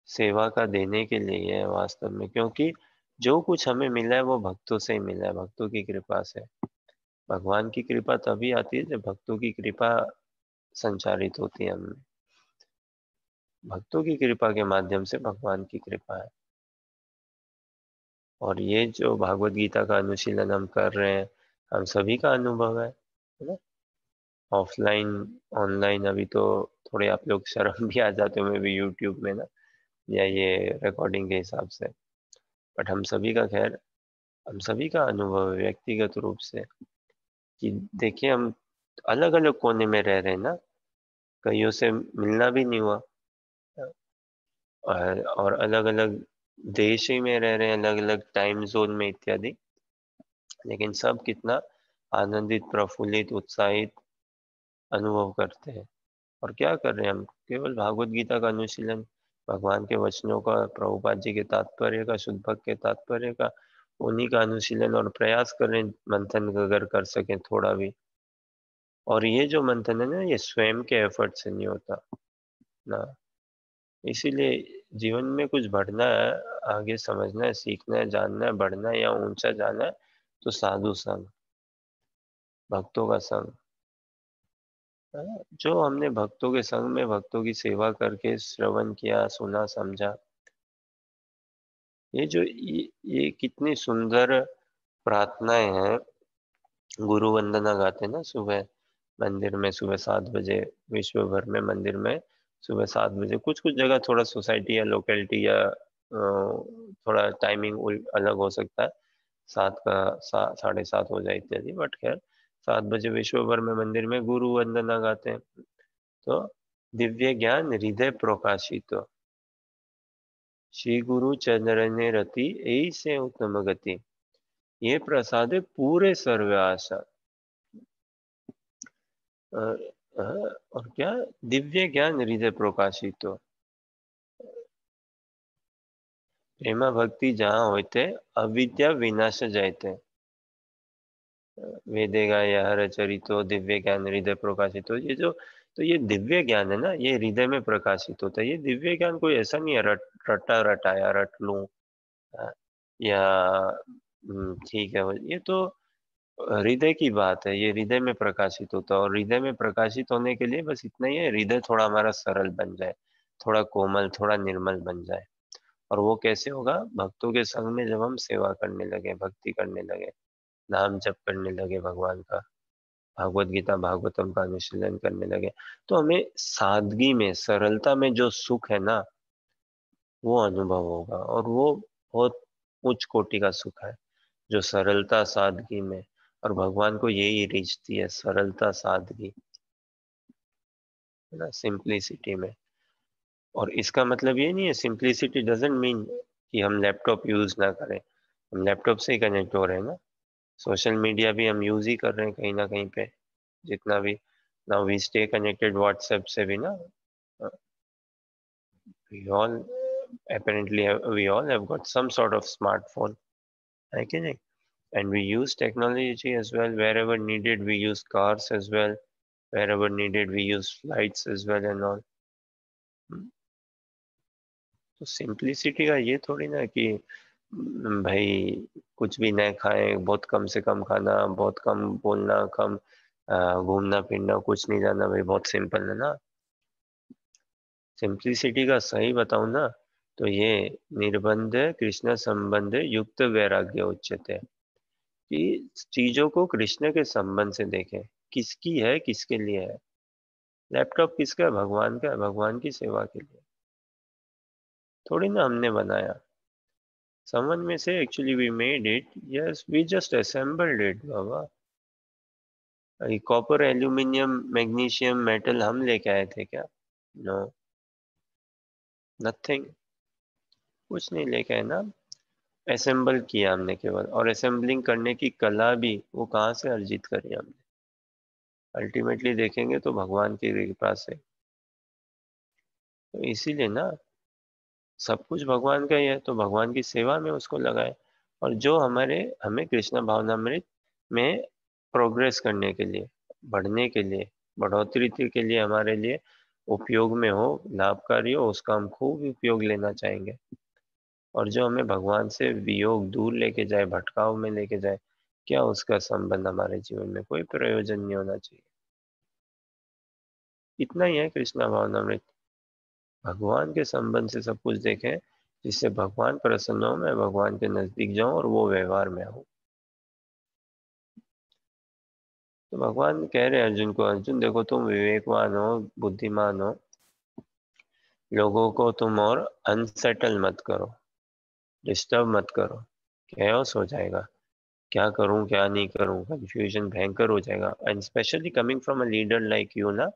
सेवा का देने के लिए है वास्तव में, क्योंकि जो कुछ हमें मिला है वो भक्तों से ही मिला है, भक्तों की कृपा से। भगवान की कृपा तभी आती है जब भक्तों की कृपा संचारित होती है हमें। भक्तों की कृपा के माध्यम से भगवान की कृपा है। और ये जो भागवत गीता का अनुशीलन हम कर रहे हैं, हम सभी का अनुभव है ना। ऑफलाइन, ऑनलाइन अभी तो थोड़े आप लोग शर्म भी आ जाते हो मैं भी यूट्यूब में ना, या ये रिकॉर्डिंग के हिसाब से। बट हम सभी का, खैर, हम सभी का अनुभव है व्यक्तिगत रूप से कि देखिए हम अलग अलग कोने में रह रहे हैं ना, कईयों से मिलना भी नहीं हुआ, और अलग अलग देश ही में रह रहे हैं, अलग अलग टाइम जोन में इत्यादि। लेकिन सब कितना आनंदित, प्रफुल्लित, उत्साहित अनुभव करते हैं। और क्या कर रहे हैं हम, केवल भागवत गीता का अनुशीलन, भगवान के वचनों का, प्रभुपाद जी के तात्पर्य का, शुद्ध भक्त के तात्पर्य का, उन्हीं का अनुशीलन और प्रयास कर रहे हैं, मंथन अगर कर सकें थोड़ा भी। और ये जो मंथन है ना, ये स्वयं के एफर्ट से नहीं होता ना। इसीलिए जीवन में कुछ बढ़ना है, आगे समझना है, सीखना है, जानना है, बढ़ना है या ऊंचा जाना है, तो साधु संग, भक्तों का संग, है ना? जो हमने भक्तों के संग में भक्तों की सेवा करके श्रवण किया, सुना, समझा, ये जो ये कितनी सुंदर प्रार्थनाएं हैं। गुरु वंदना गाते हैं ना सुबह मंदिर में, सुबह 7 बजे, विश्व भर में मंदिर में सुबह 7 बजे। कुछ कुछ जगह थोड़ा सोसाइटी या लोकेलिटी या थोड़ा टाइमिंग अलग हो सकता है, 7 का 7, 7:30 हो जाए इत्यादि, बट खैर 7 बजे विश्व भर में मंदिर में गुरु वंदना गाते हैं। तो दिव्य ज्ञान हृदय प्रकाशित, श्री गुरु चरणने रति यही से उत्तम गति, ये प्रसादे पूरे सर्व आशा। और क्या, दिव्य ज्ञान हृदय प्रकाशित हो। प्रेमा भक्ति जहाँ होते अविद्या विनाश जाते। वेदेगा या हर चरितो दिव्य ज्ञान हृदय प्रकाशित हो, ये जो, तो ये दिव्य ज्ञान है ना, ये हृदय में प्रकाशित होता है। ये दिव्य ज्ञान कोई ऐसा नहीं है रटा रटाया रट लूं, या ठीक है, ये तो हृदय की बात है। ये हृदय में प्रकाशित होता है, और हृदय में प्रकाशित होने के लिए बस इतना ही है, हृदय थोड़ा हमारा सरल बन जाए, थोड़ा कोमल, थोड़ा निर्मल बन जाए। और वो कैसे होगा? भक्तों के संग में जब हम सेवा करने लगे, भक्ति करने लगे, नाम जप करने लगे भगवान का, भागवत गीता भागवतम का अनुशीलन करने लगे, तो हमें सादगी में, सरलता में जो सुख है ना, वो अनुभव होगा। और वो बहुत उच्च कोटि का सुख है, जो सरलता सादगी में। और भगवान को यही रिझती है, सरलता सादगी, है ना, सिंप्लिसिटी में। और इसका मतलब ये नहीं है, सिंप्लिसिटी डजंट मीन कि हम लैपटॉप यूज ना करें। हम लैपटॉप से ही कनेक्ट हो रहे हैं ना, सोशल मीडिया भी हम यूज ही कर रहे हैं कहीं ना कहीं पे, जितना भी। Now we stay connected WhatsApp से भी ना, we all apparently we all have got some sort of smartphone, है कि नहीं? And we use technology as well wherever needed. We use cars as well wherever needed. We use flights as well and all. तो simplicity का ये थोड़ी ना कि भाई कुछ भी न खाएं, बहुत कम से कम खाना, बहुत कम बोलना, कम घूमना फिरना, कुछ नहीं जाना, भाई बहुत सिंपल है ना। सिंप्लिसिटी का सही बताऊं ना, तो ये निर्बंध कृष्ण संबंध युक्त वैराग्य उच्चते, कि चीजों को कृष्ण के संबंध से देखें, किसकी है, किसके लिए है। लैपटॉप किसका है? भगवान का है, भगवान की सेवा के लिए थोड़ी ना हमने बनाया। Someone may say actually we made it. Yes, we just assembled it, Baba. Copper, aluminium, magnesium, metal हम लेके आए थे क्या? नो, नथिंग, कुछ नहीं लेके आए ना। असेंबल किया हमने केवल, और असेंबलिंग करने की कला भी वो कहाँ से अर्जित करी हमने? अल्टीमेटली देखेंगे तो भगवान की कृपा से। तो इसीलिए ना, सब कुछ भगवान का ही है, तो भगवान की सेवा में उसको लगाए। और जो हमें कृष्ण भावनामृत में प्रोग्रेस करने के लिए, बढ़ने के लिए, बढ़ोतरी के लिए, हमारे लिए उपयोग में हो, लाभकारी हो, उसका हम खूब उपयोग लेना चाहेंगे। और जो हमें भगवान से वियोग दूर लेके जाए, भटकाव में लेके जाए, क्या उसका संबंध हमारे जीवन में कोई प्रयोजन नहीं होना चाहिए। इतना ही है कृष्णा भावनामृत। भगवान के संबंध से सब कुछ देखें, जिससे भगवान प्रसन्न हो, मैं भगवान के नजदीक जाऊं और वो व्यवहार में आऊं। तो भगवान कह रहे हैं अर्जुन को, अर्जुन देखो तुम विवेकवान हो, बुद्धिमान हो, लोगों को तुम और अनसेटल मत करो, डिस्टर्ब मत करो। कैओस हो जाएगा, क्या करूं क्या नहीं करूं, कंफ्यूजन भयंकर हो जाएगा। And specially coming from a leader like you ना,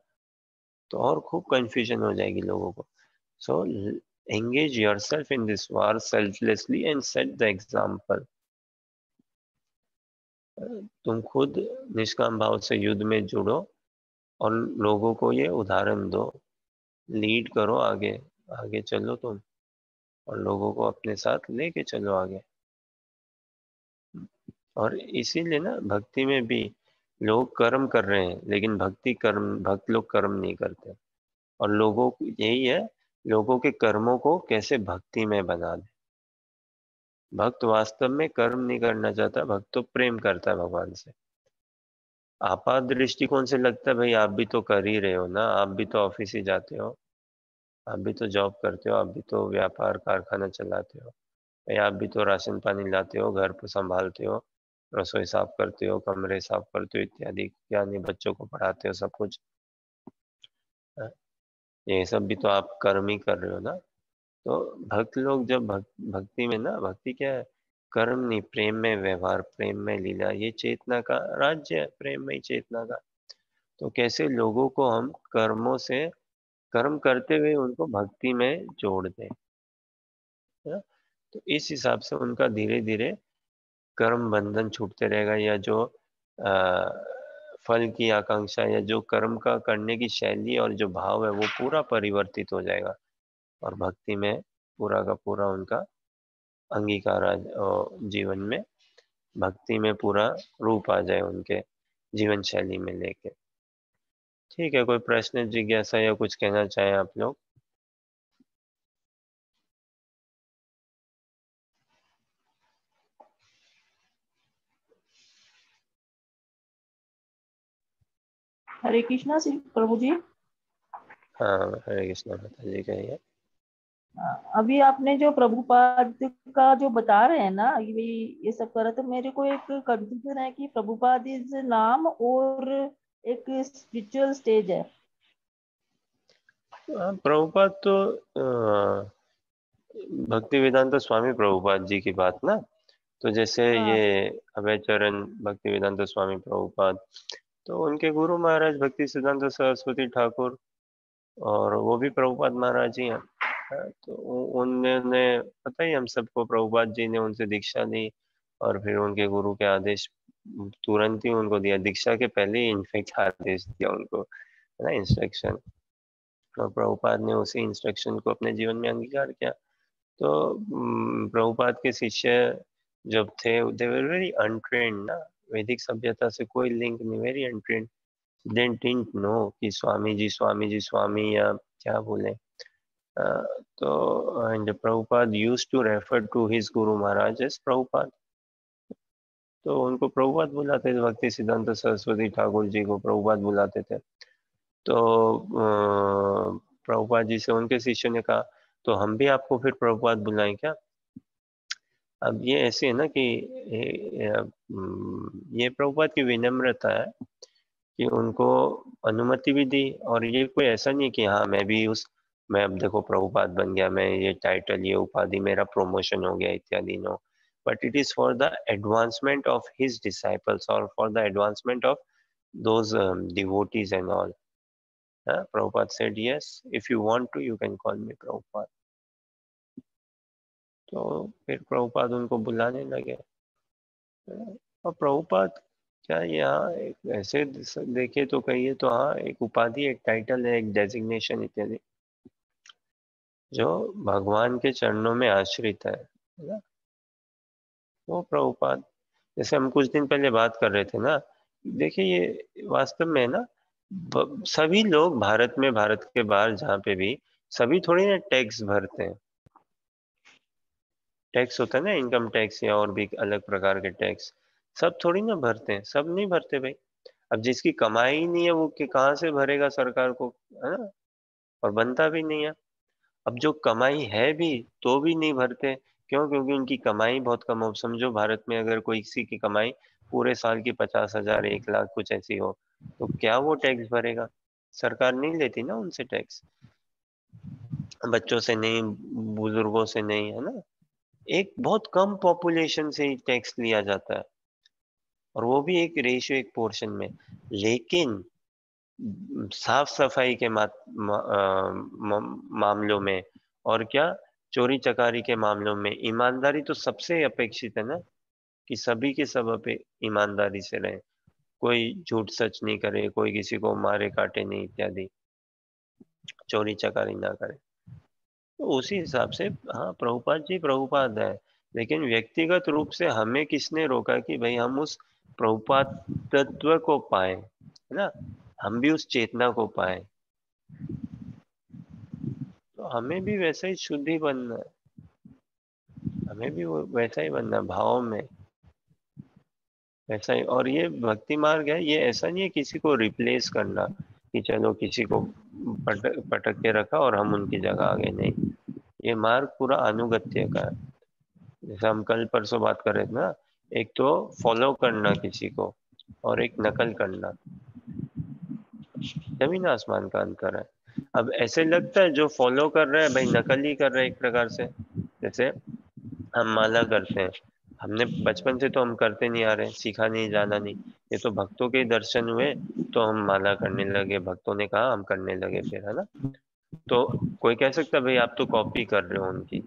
तो और खूब कंफ्यूजन हो जाएगी लोगों को। सो engage yourself in this war selflessly and set the example. तुम खुद निष्काम भाव से युद्ध में जुड़ो और लोगों को ये उदाहरण दो, लीड करो आगे, आगे चलो तुम, और लोगों को अपने साथ लेके चलो आगे। और इसीलिए ना भक्ति में भी लोग कर्म कर रहे हैं, लेकिन भक्त लोग कर्म नहीं करते। और लोगों को यही है, लोगों के कर्मों को कैसे भक्ति में बना दे। भक्त वास्तव में कर्म नहीं करना चाहता, भक्त तो प्रेम करता है भगवान से। आपात दृष्टिकोण से लगता है भाई आप भी तो कर ही रहे हो ना, आप भी तो ऑफिस ही जाते हो, आप भी तो जॉब करते हो, आप भी तो व्यापार कारखाना चलाते हो, भाई आप भी तो राशन पानी लाते हो, घर को संभालते हो, रसोई साफ करते हो, कमरे साफ करते हो, इत्यादि, क्या नहीं, बच्चों को पढ़ाते हो, सब कुछ। हाँ, ये सब भी तो आप कर्म ही कर रहे हो ना। तो भक्त लोग जब भक्ति में ना, भक्ति क्या है? कर्म नहीं, प्रेम में व्यवहार, प्रेम में लीला, ये चेतना का राज्य है, प्रेम में ही चेतना का। तो कैसे लोगों को हम कर्मों से, कर्म करते हुए उनको भक्ति में जोड़ दें। है ना। तो इस हिसाब से उनका धीरे धीरे कर्म बंधन छूटते रहेगा, या जो फल की आकांक्षा या जो कर्म का करने की शैली और जो भाव है वो पूरा परिवर्तित हो जाएगा, और भक्ति में पूरा का पूरा उनका अंगीकार जीवन में भक्ति में पूरा रूप आ जाए उनके जीवन शैली में लेके। ठीक है, कोई प्रश्न, जिज्ञासा या कुछ कहना चाहें आप लोग? हरे कृष्णा श्री प्रभु जी। हाँ, हरे कृष्णा माता जी, कहिए। अभी आपने जो प्रभुपाद का जो बता रहे हैं ना, ये सब कर रहे, तो मेरे को एक कंफ्यूजन है कि प्रभुपाद इज नाम और एक स्पिरिचुअल स्टेज है। प्रभुपाद तो भक्ति वेदांत स्वामी प्रभुपाद जी की बात ना, तो जैसे हाँ। ये अभय चरण भक्ति वेदांत स्वामी प्रभुपाद, तो उनके गुरु महाराज भक्ति सिद्धांत सरस्वती ठाकुर, और वो भी प्रभुपाद महाराज ही हैं। तो उन्होंने, पता ही हम सबको, प्रभुपाद जी ने उनसे दीक्षा ली, और फिर उनके गुरु के आदेश तुरंत ही उनको दिया, दीक्षा के पहले ही इनफेक्ट आदेश दिया उनको, है ना, इंस्ट्रक्शन। और प्रभुपाद ने उसी इंस्ट्रक्शन को अपने जीवन में अंगीकार किया। तो प्रभुपाद के शिष्य जब थे, दे वर वेरी अनट्रेन्ड ना, वैदिक सभ्यता से कोई लिंक नहीं, very untrained, they didn't know कि स्वामी जी स्वामी जी स्वामी या क्या बोले। तो and Prabhupada used to refer to his guru Maharaj as Prabhupada, तो उनको प्रभुपाद बुलाते थे, भक्ति सिद्धांत सरस्वती ठाकुर जी को प्रभुपाद बुलाते थे। तो प्रभुपाद जी से उनके शिष्य ने कहा, तो हम भी आपको फिर प्रभुपाद बुलाएं क्या? अब ये ऐसे है ना कि ये प्रभुपाद की विनम्रता है कि उनको अनुमति भी दी, और ये कोई ऐसा नहीं कि हाँ मैं अब देखो प्रभुपाद बन गया, मैं ये टाइटल ये उपाधि मेरा प्रमोशन हो गया इत्यादि, no, but it is for the advancement of his disciples और for the advancement of those devotees and all. Prabhupada said, yes, if you want to, you can call me Prabhupada. तो फिर प्रभुपाद उनको बुलाने लगे। और प्रभुपाद क्या यहाँ एक ऐसे देखे तो कहिए तो हाँ, एक उपाधि, एक टाइटल है, एक डेजिग्नेशन इत्यादि, जो भगवान के चरणों में आश्रित है ना, वो प्रभुपाद। जैसे हम कुछ दिन पहले बात कर रहे थे ना, देखिए ये वास्तव में ना, सभी लोग भारत में, भारत के बाहर जहाँ पे भी, सभी थोड़ी ना टैक्स भरते हैं। टैक्स होता है ना, इनकम टैक्स या और भी अलग प्रकार के टैक्स, सब थोड़ी ना भरते हैं, सब नहीं भरते भाई। अब जिसकी कमाई ही नहीं है वो कहाँ से भरेगा सरकार को, है ना, और बनता भी नहीं है। अब जो कमाई है भी तो भी नहीं भरते, क्यों? क्योंकि उनकी कमाई बहुत कम हो। समझो भारत में अगर कोई किसी की कमाई पूरे साल की 50,000 1 लाख कुछ ऐसी हो, तो क्या वो टैक्स भरेगा? सरकार नहीं लेती ना उनसे टैक्स, बच्चों से नहीं, बुजुर्गों से नहीं, है ना। एक बहुत कम पॉपुलेशन से ही टैक्स लिया जाता है, और वो भी एक रेशियो, एक पोर्शन में। लेकिन साफ सफाई के मामलों में, और क्या, चोरी चकारी के मामलों में ईमानदारी तो सबसे अपेक्षित है ना, कि सभी के सब ईमानदारी से रहे, कोई झूठ सच नहीं करे, कोई किसी को मारे काटे नहीं इत्यादि, चोरी चकारी ना करे। तो उसी हिसाब से हाँ, प्रभुपाद जी प्रभुपाद है, लेकिन व्यक्तिगत रूप से हमें किसने रोका कि भाई हम उस प्रभुपाद तत्व को पाए, है ना, हम भी उस चेतना को पाए। तो हमें भी वैसा ही शुद्धि बनना है, हमें भी वो वैसा ही बनना है, भाव में वैसा ही। और ये भक्ति मार्ग है, ये ऐसा नहीं है किसी को रिप्लेस करना, कि चलो किसी को पटक के रखा और हम उनकी जगह आ गए, नहीं। ये मार्ग पूरा अनुगत्य का है। जैसे हम कल परसों बात कर रहे थे ना, एक तो फॉलो करना किसी को, और एक नकल करना, जमीन आसमान का अंतर है। अब ऐसे लगता है जो फॉलो कर रहा है भाई नकल ही कर रहा है एक प्रकार से। जैसे हम माला करते हैं, हमने बचपन से तो हम करते नहीं आ रहे, सीखा नहीं, जाना नहीं, ये तो भक्तों के दर्शन हुए तो हम माला करने लगे, भक्तों ने कहा हम करने लगे फिर, है ना। तो कोई कह सकता है भाई आप तो कॉपी कर रहे हो उनकी,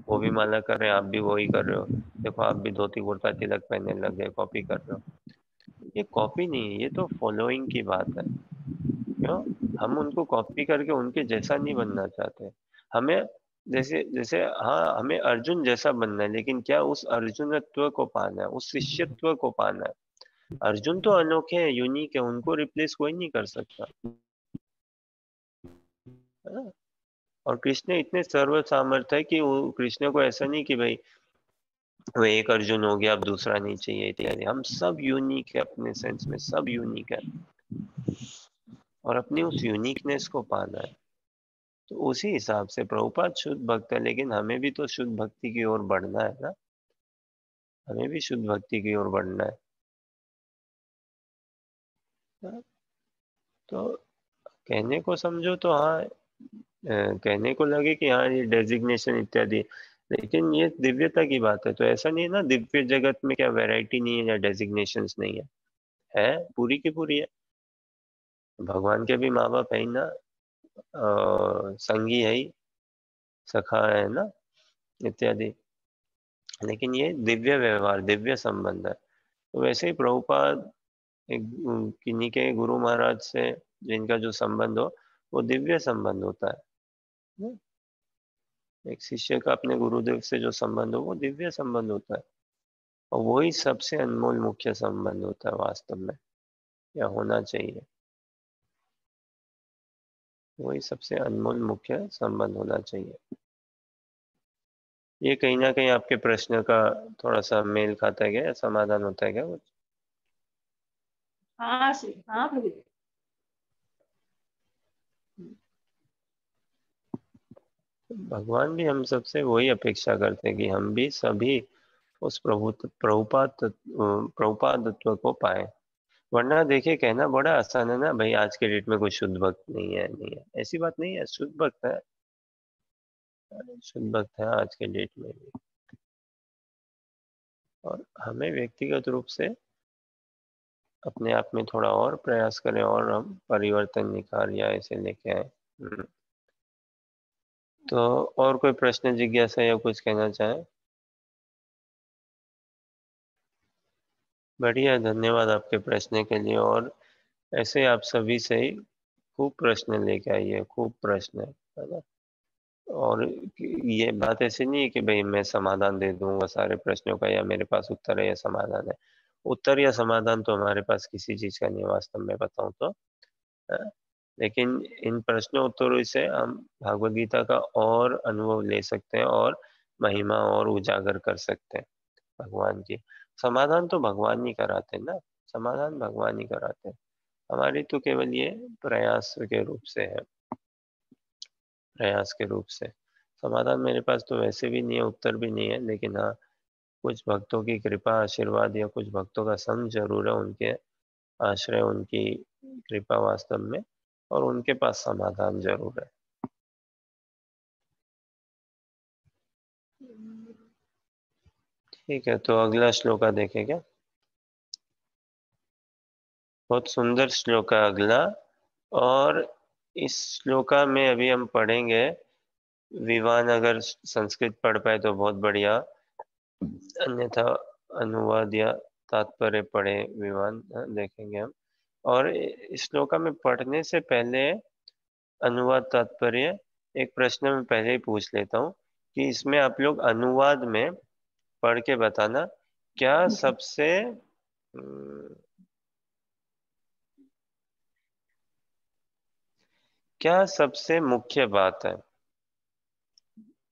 वो भी माला कर रहे हैं, आप भी वही कर रहे हो, देखो आप भी धोती कुर्ता तिलक पहनने लग गए, कॉपी कर रहे हो। ये कॉपी नहीं है, ये तो फॉलोइंग की बात है। क्यों? हम उनको कॉपी करके उनके जैसा नहीं बनना चाहते। हमें जैसे जैसे हाँ, हमें अर्जुन जैसा बनना है, लेकिन क्या उस अर्जुनत्व को पाना है, उस शिष्यत्व को पाना है। अर्जुन तो अनोखे हैं, यूनिक है, उनको रिप्लेस कोई नहीं कर सकता, है ना? और कृष्ण इतने सर्व सामर्थ्य है कि वो कृष्ण को ऐसा नहीं कि भाई वो एक अर्जुन हो गया अब दूसरा नहीं चाहिए इत्यादि। हम सब यूनिक है, अपने सेंस में सब यूनिक है, और अपनी उस यूनिकनेस को पाना है। तो उसी हिसाब से प्रभुपाद शुद्ध भक्त है, लेकिन हमें भी तो शुद्ध भक्ति की ओर बढ़ना है ना, हमें भी शुद्ध भक्ति की ओर बढ़ना है। हाँ, तो कहने को समझो तो हाँ, कहने को लगे कि हाँ ये डेजिग्नेशन इत्यादि, लेकिन ये दिव्यता की बात है। तो ऐसा नहीं है ना दिव्य जगत में क्या वैरायटी नहीं है या डेजिग्नेशंस नहीं है? है, पूरी की पूरी है। भगवान के भी माँ बाप है ही ना, संगी है ही, सखा है ना, इत्यादि। लेकिन ये दिव्य व्यवहार, दिव्य संबंध है। तो वैसे ही प्रभुपाद एक किन्हीं के गुरु महाराज से जिनका जो संबंध हो, वो दिव्य संबंध होता है। एक शिष्य का अपने गुरुदेव से जो संबंध हो, वो दिव्य संबंध होता है, और वही सबसे अनमोल मुख्य संबंध होता है वास्तव में, या होना चाहिए। वही सबसे अनमोल मुख्य संबंध होना चाहिए। ये कहीं ना कहीं आपके प्रश्न का थोड़ा सा मेल खाता है क्या, या समाधान होता है क्या कुछ? हाँ हाँ प्रभु जी। भगवान भी हम सबसे वही अपेक्षा करते हैं कि हम भी सभी उस प्रभुपादत्व को पाए। वरना देखिए, कहना बड़ा आसान है ना भाई, आज के डेट में कोई शुद्ध भक्त नहीं है, नहीं है, ऐसी बात नहीं है। शुद्ध भक्त है, शुद्ध भक्त है आज के डेट में भी। और हमें व्यक्तिगत रूप से अपने आप में थोड़ा और प्रयास करें, और हम परिवर्तन निखार या ऐसे लेके आए। तो और कोई प्रश्न, जिज्ञासा या कुछ कहना चाहें? बढ़िया, धन्यवाद आपके प्रश्न के लिए। और ऐसे आप सभी से ही खूब प्रश्न लेके आइए, खूब प्रश्न, है ना? और ये बात ऐसी नहीं है कि भाई मैं समाधान दे दूंगा सारे प्रश्नों का, या मेरे पास उत्तर है या समाधान है। उत्तर या समाधान तो हमारे पास किसी चीज का नहीं है वास्तव में बताऊं तो, है? लेकिन इन प्रश्नों उत्तरों से हम भागवत गीता का और अनुभव ले सकते हैं, और महिमा और उजागर कर सकते हैं भगवान की। समाधान तो भगवान ही कराते हैं ना, समाधान भगवान ही कराते हैं। हमारी तो केवल ये प्रयास के रूप से है, प्रयास के रूप से। समाधान मेरे पास तो वैसे भी नहीं है, उत्तर भी नहीं है, लेकिन हाँ, कुछ भक्तों की कृपा आशीर्वाद या कुछ भक्तों का संग जरूर है, उनके आश्रय, उनकी कृपा वास्तव में, और उनके पास समाधान जरूर है। ठीक है, तो अगला श्लोका देखें क्या? बहुत सुंदर श्लोक है अगला, और इस श्लोका में अभी हम पढ़ेंगे। विवान अगर संस्कृत पढ़ पाए तो बहुत बढ़िया, अन्यथा अनुवाद या तात्पर्य पढ़े विवान, देखेंगे हम। और इस श्लोका में पढ़ने से पहले अनुवाद तात्पर्य एक प्रश्न में पहले ही पूछ लेता हूँ कि इसमें आप लोग अनुवाद में पढ़ के बताना, क्या सबसे क्या सबसे मुख्य बात है?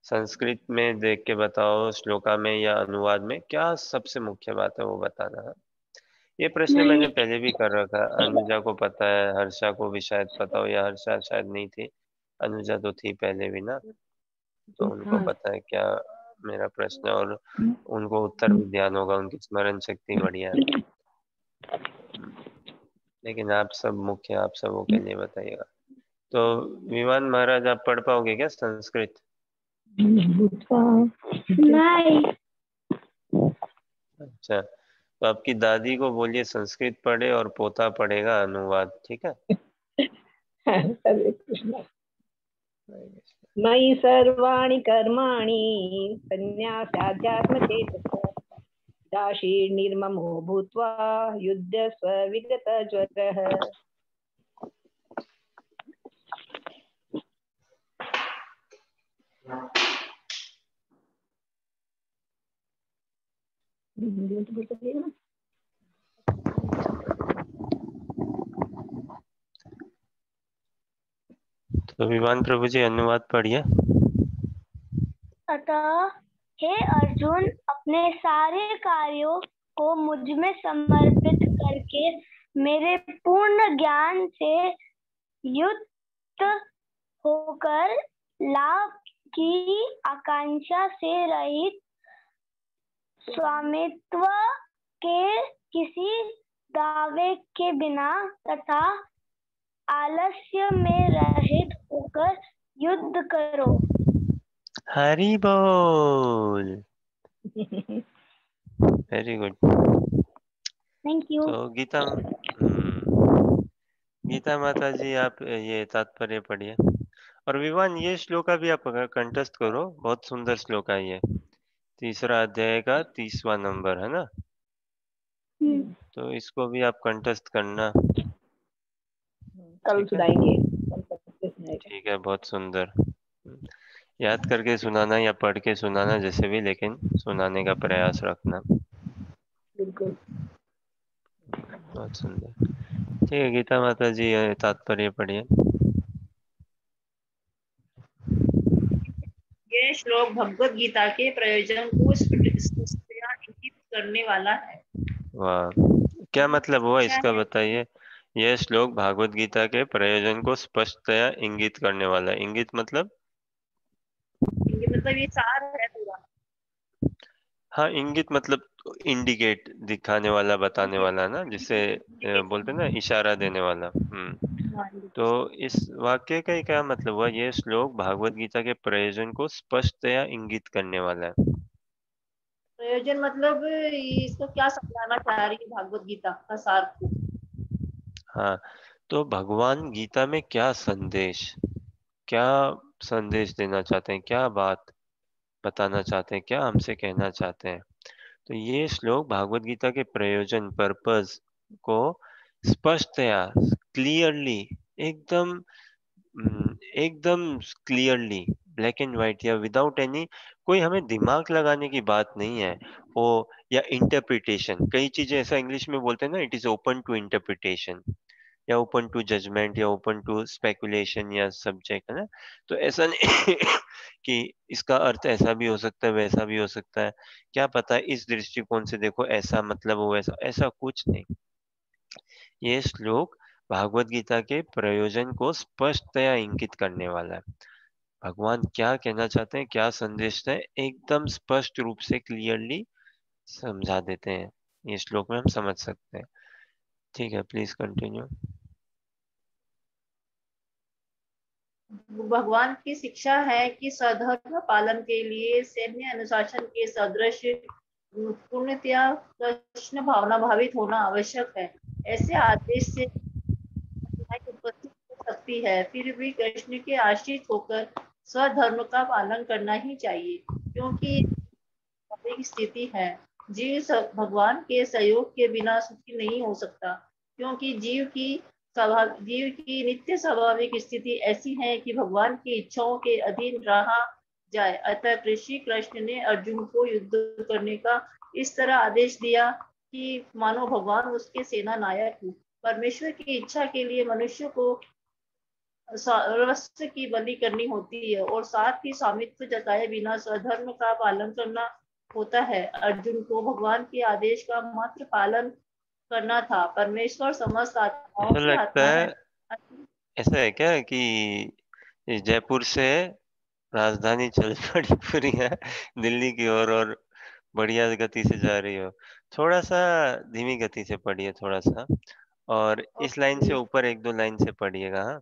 संस्कृत में देख के बताओ, श्लोका में या अनुवाद में, क्या सबसे मुख्य बात है वो बताना है। ये प्रश्न मैंने पहले भी कर रखा है, अनुजा को पता है, हर्षा को भी शायद पता हो, या हर्षा शायद नहीं थी, अनुजा तो थी पहले भी ना, तो उनको हाँ। पता है क्या मेरा प्रश्न, और उनको उत्तर भी ध्यान होगा, उनकी स्मरण शक्ति बढ़िया है। लेकिन आप सब मुख्य, आप सबों के लिए बताइएगा। तो विमान महाराज, आप पढ़ पाओगे क्या संस्कृत? नहीं। अच्छा, तो आपकी दादी को बोलिए संस्कृत पढ़े, और पोता पढ़ेगा अनुवाद, ठीक है? हरे कृष्णा। मयि सर्वाणि कर्माणि सन्न्यासाध्यात्मचेतसा दाशीर्निर्ममो भूत्वा युध्यस्व विगतज्वरः। तो विमान प्रभु जी अनुवाद पढ़िए। अतः हे अर्जुन, अपने सारे कार्यों को मुझ में समर्पित करके मेरे पूर्ण ज्ञान से युक्त होकर लाभ की आकांक्षा से रहित स्वामित्व के किसी दावे के बिना तथा आलस्य में रहित होकर युद्ध करो। हरि बोल। Very good. Thank you. तो गीता माता जी आप ये तात्पर्य पढ़िए। और विवान ये श्लोका भी आप कंठस्थ करो, बहुत सुंदर श्लोक है ये। तीसरा अध्याय का 30वां नंबर है ना, तो इसको भी आप कंठस्थ करना। कल ठीक है, सुनाएंगे। ठीक है, बहुत सुंदर। याद करके सुनाना या पढ़ के सुनाना, जैसे भी, लेकिन सुनाने का प्रयास रखना। बिल्कुल। बहुत सुंदर। ठीक है, गीता माता जी तात्पर्य पढ़िए। ये श्लोक भगवत गीता के प्रयोजन को स्पष्टतया इंगित करने वाला है। वाह, क्या मतलब हुआ शिक्षा इसका है, बताइए। यह श्लोक भागवत गीता के प्रयोजन को स्पष्टतया इंगित करने वाला है। इंगित मतलब? मतलब ये सार है पूरा। हाँ, इंगित मतलब इंडिकेट, दिखाने वाला, बताने वाला ना, जिसे बोलते हैं ना, इशारा देने वाला। तो इस वाक्य का क्या मतलब हुआ? यह श्लोक भागवत गीता के प्रयोजन को स्पष्टतया इंगित करने वाला है। प्रयोजन मतलब इसको क्या समझाना चाह रही है भागवत गीता का सार को। हाँ, तो भगवान गीता में क्या संदेश देना चाहते हैं, क्या बात बताना चाहते हैं, क्या हमसे कहना चाहते हैं। तो ये श्लोक भागवत गीता के प्रयोजन, पर्पस को स्पष्टतया, क्लियरली, एकदम एकदम क्लियरली, ब्लैक एंड व्हाइट, या विदाउट एनी, कोई हमें दिमाग लगाने की बात नहीं है वो, या इंटरप्रिटेशन। कई चीजें ऐसा इंग्लिश में बोलते हैं ना, it is open to interpretation, या ओपन टू जजमेंट, या ओपन टू स्पेकुलेशन, या सब्जेक्ट, है ना। तो ऐसा नहीं कि इसका अर्थ ऐसा भी हो सकता है, वैसा भी हो सकता है, क्या पता है इस दृष्टिकोण से देखो ऐसा मतलब हो, ऐसा ऐसा कुछ नहीं। ये श्लोक भागवत गीता के प्रयोजन को स्पष्टतया इंगित करने वाला है। भगवान क्या कहना चाहते हैं, क्या संदेश है, एकदम स्पष्ट रूप से, क्लियरली समझा देते हैं। ये श्लोक में हम समझ सकते हैं। ठीक है, प्लीज कंटिन्यू। भगवान की शिक्षा है कि सधर्म पालन के लिए सैन्य अनुशासन के सदृश पूर्णतया कृष्ण भावना भावित होना आवश्यक है। ऐसे आदेश से उपस्थित हो सकती है, फिर भी कृष्ण के आश्रित होकर स्वधर्म का पालन करना ही चाहिए, क्योंकि एक स्थिति है। भगवान के सहयोग के बिना सुखी नहीं हो सकता, क्योंकि जीव की नित्य स्वाभाविक स्थिति ऐसी है कि भगवान की इच्छाओं के अधीन रहा जाए। अतः श्री कृष्ण ने अर्जुन को युद्ध करने का इस तरह आदेश दिया कि मानो भगवान उसके सेना नायक हो। परमेश्वर की इच्छा के लिए मनुष्य को सर्वस्व की बलि करनी होती है, और साथ ही स्वामित्व जताए बिना स्वधर्म का पालन करना होता है। अर्जुन को भगवान के आदेश का मात्र पालन करना था। परमेश्वर समस्त आत्माओं ऐसा से लगता आत्मा है, है। ऐसा है क्या कि इस जयपुर से राजधानी चल पड़ी पूरी है दिल्ली की ओर, और बढ़िया गति से जा रही हो। थोड़ा सा धीमी गति से पढ़िए, थोड़ा सा, और इस लाइन से ऊपर एक दो लाइन से पढ़िएगा। हाँ,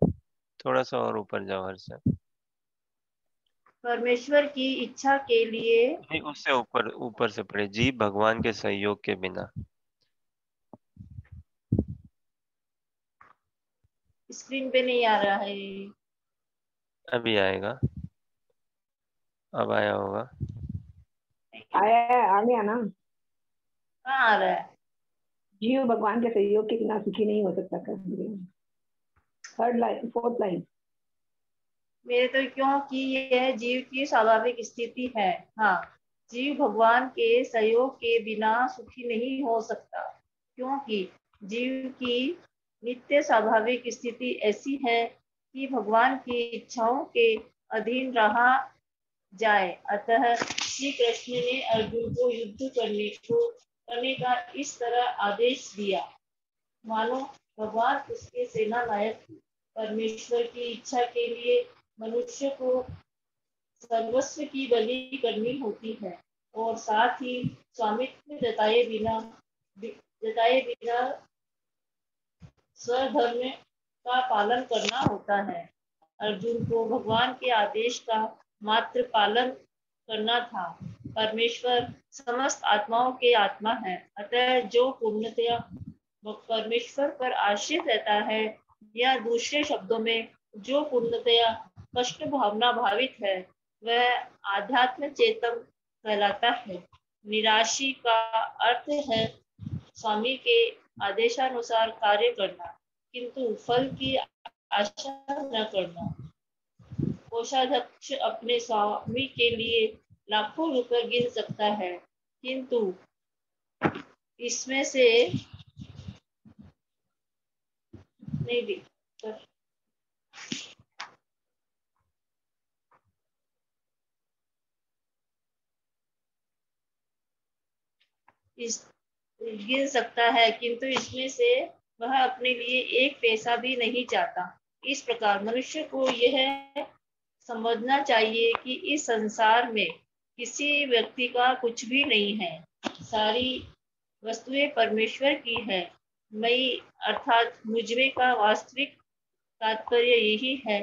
थोड़ा सा और ऊपर जाओ हर से। परमेश्वर की इच्छा के लिए नहीं, उससे ऊपर, ऊपर से पढ़िए। जी भगवान के सहयोग के बिना। स्क्रीन पे नहीं आ रहा है। अभी आएगा। अब आया होगा। आया है, आ गया ना। कहाँ आ रहा है? जीव भगवान के सहयोग के बिना सुखी नहीं हो सकता। Third line, fourth line. मेरे तो क्योंकि यह जीव की स्वाभाविक स्थिति है। हाँ, जीव भगवान के सहयोग के बिना सुखी नहीं हो सकता, क्योंकि जीव की नित्य स्वाभाविक स्थिति ऐसी है कि भगवान की इच्छाओं के अधीन रहा जाए। अतः श्री कृष्ण ने अर्जुन को युद्ध करने का इस तरह आदेश दिया, मानो भगवान उसके सेना नायक थे। परमेश्वर की इच्छा के लिए मनुष्य को सर्वस्व की बलि करनी होती है और साथ ही स्वामित्व जताए बिना स्वधर्म का पालन करना होता है। अर्जुन को भगवान के आदेश का मात्र पालन करना था। परमेश्वर समस्त आत्माओं के आत्मा है, अतः जो पूर्णतया परमेश्वर पर आश्रित रहता है, या दूसरे शब्दों में जो पूर्णतया कष्ट भावना भावित है, वह आध्यात्म चेतन कहलाता है। निराशी का अर्थ है स्वामी के आदेशानुसार कार्य करना, किंतु फल की आशा न करना। कोषाध्यक्ष अपने स्वामी के लिए लाखों रुपए गिन सकता है, किंतु इसमें से नहीं गिन सकता है, किंतु इसमें से वह अपने लिए एक पैसा भी नहीं चाहता। इस प्रकार मनुष्य को यह समझना चाहिए कि इस संसार में किसी व्यक्ति का कुछ भी नहीं है, सारी वस्तुएं परमेश्वर की है। मैं अर्थात मुझमें का वास्तविक तात्पर्य यही है।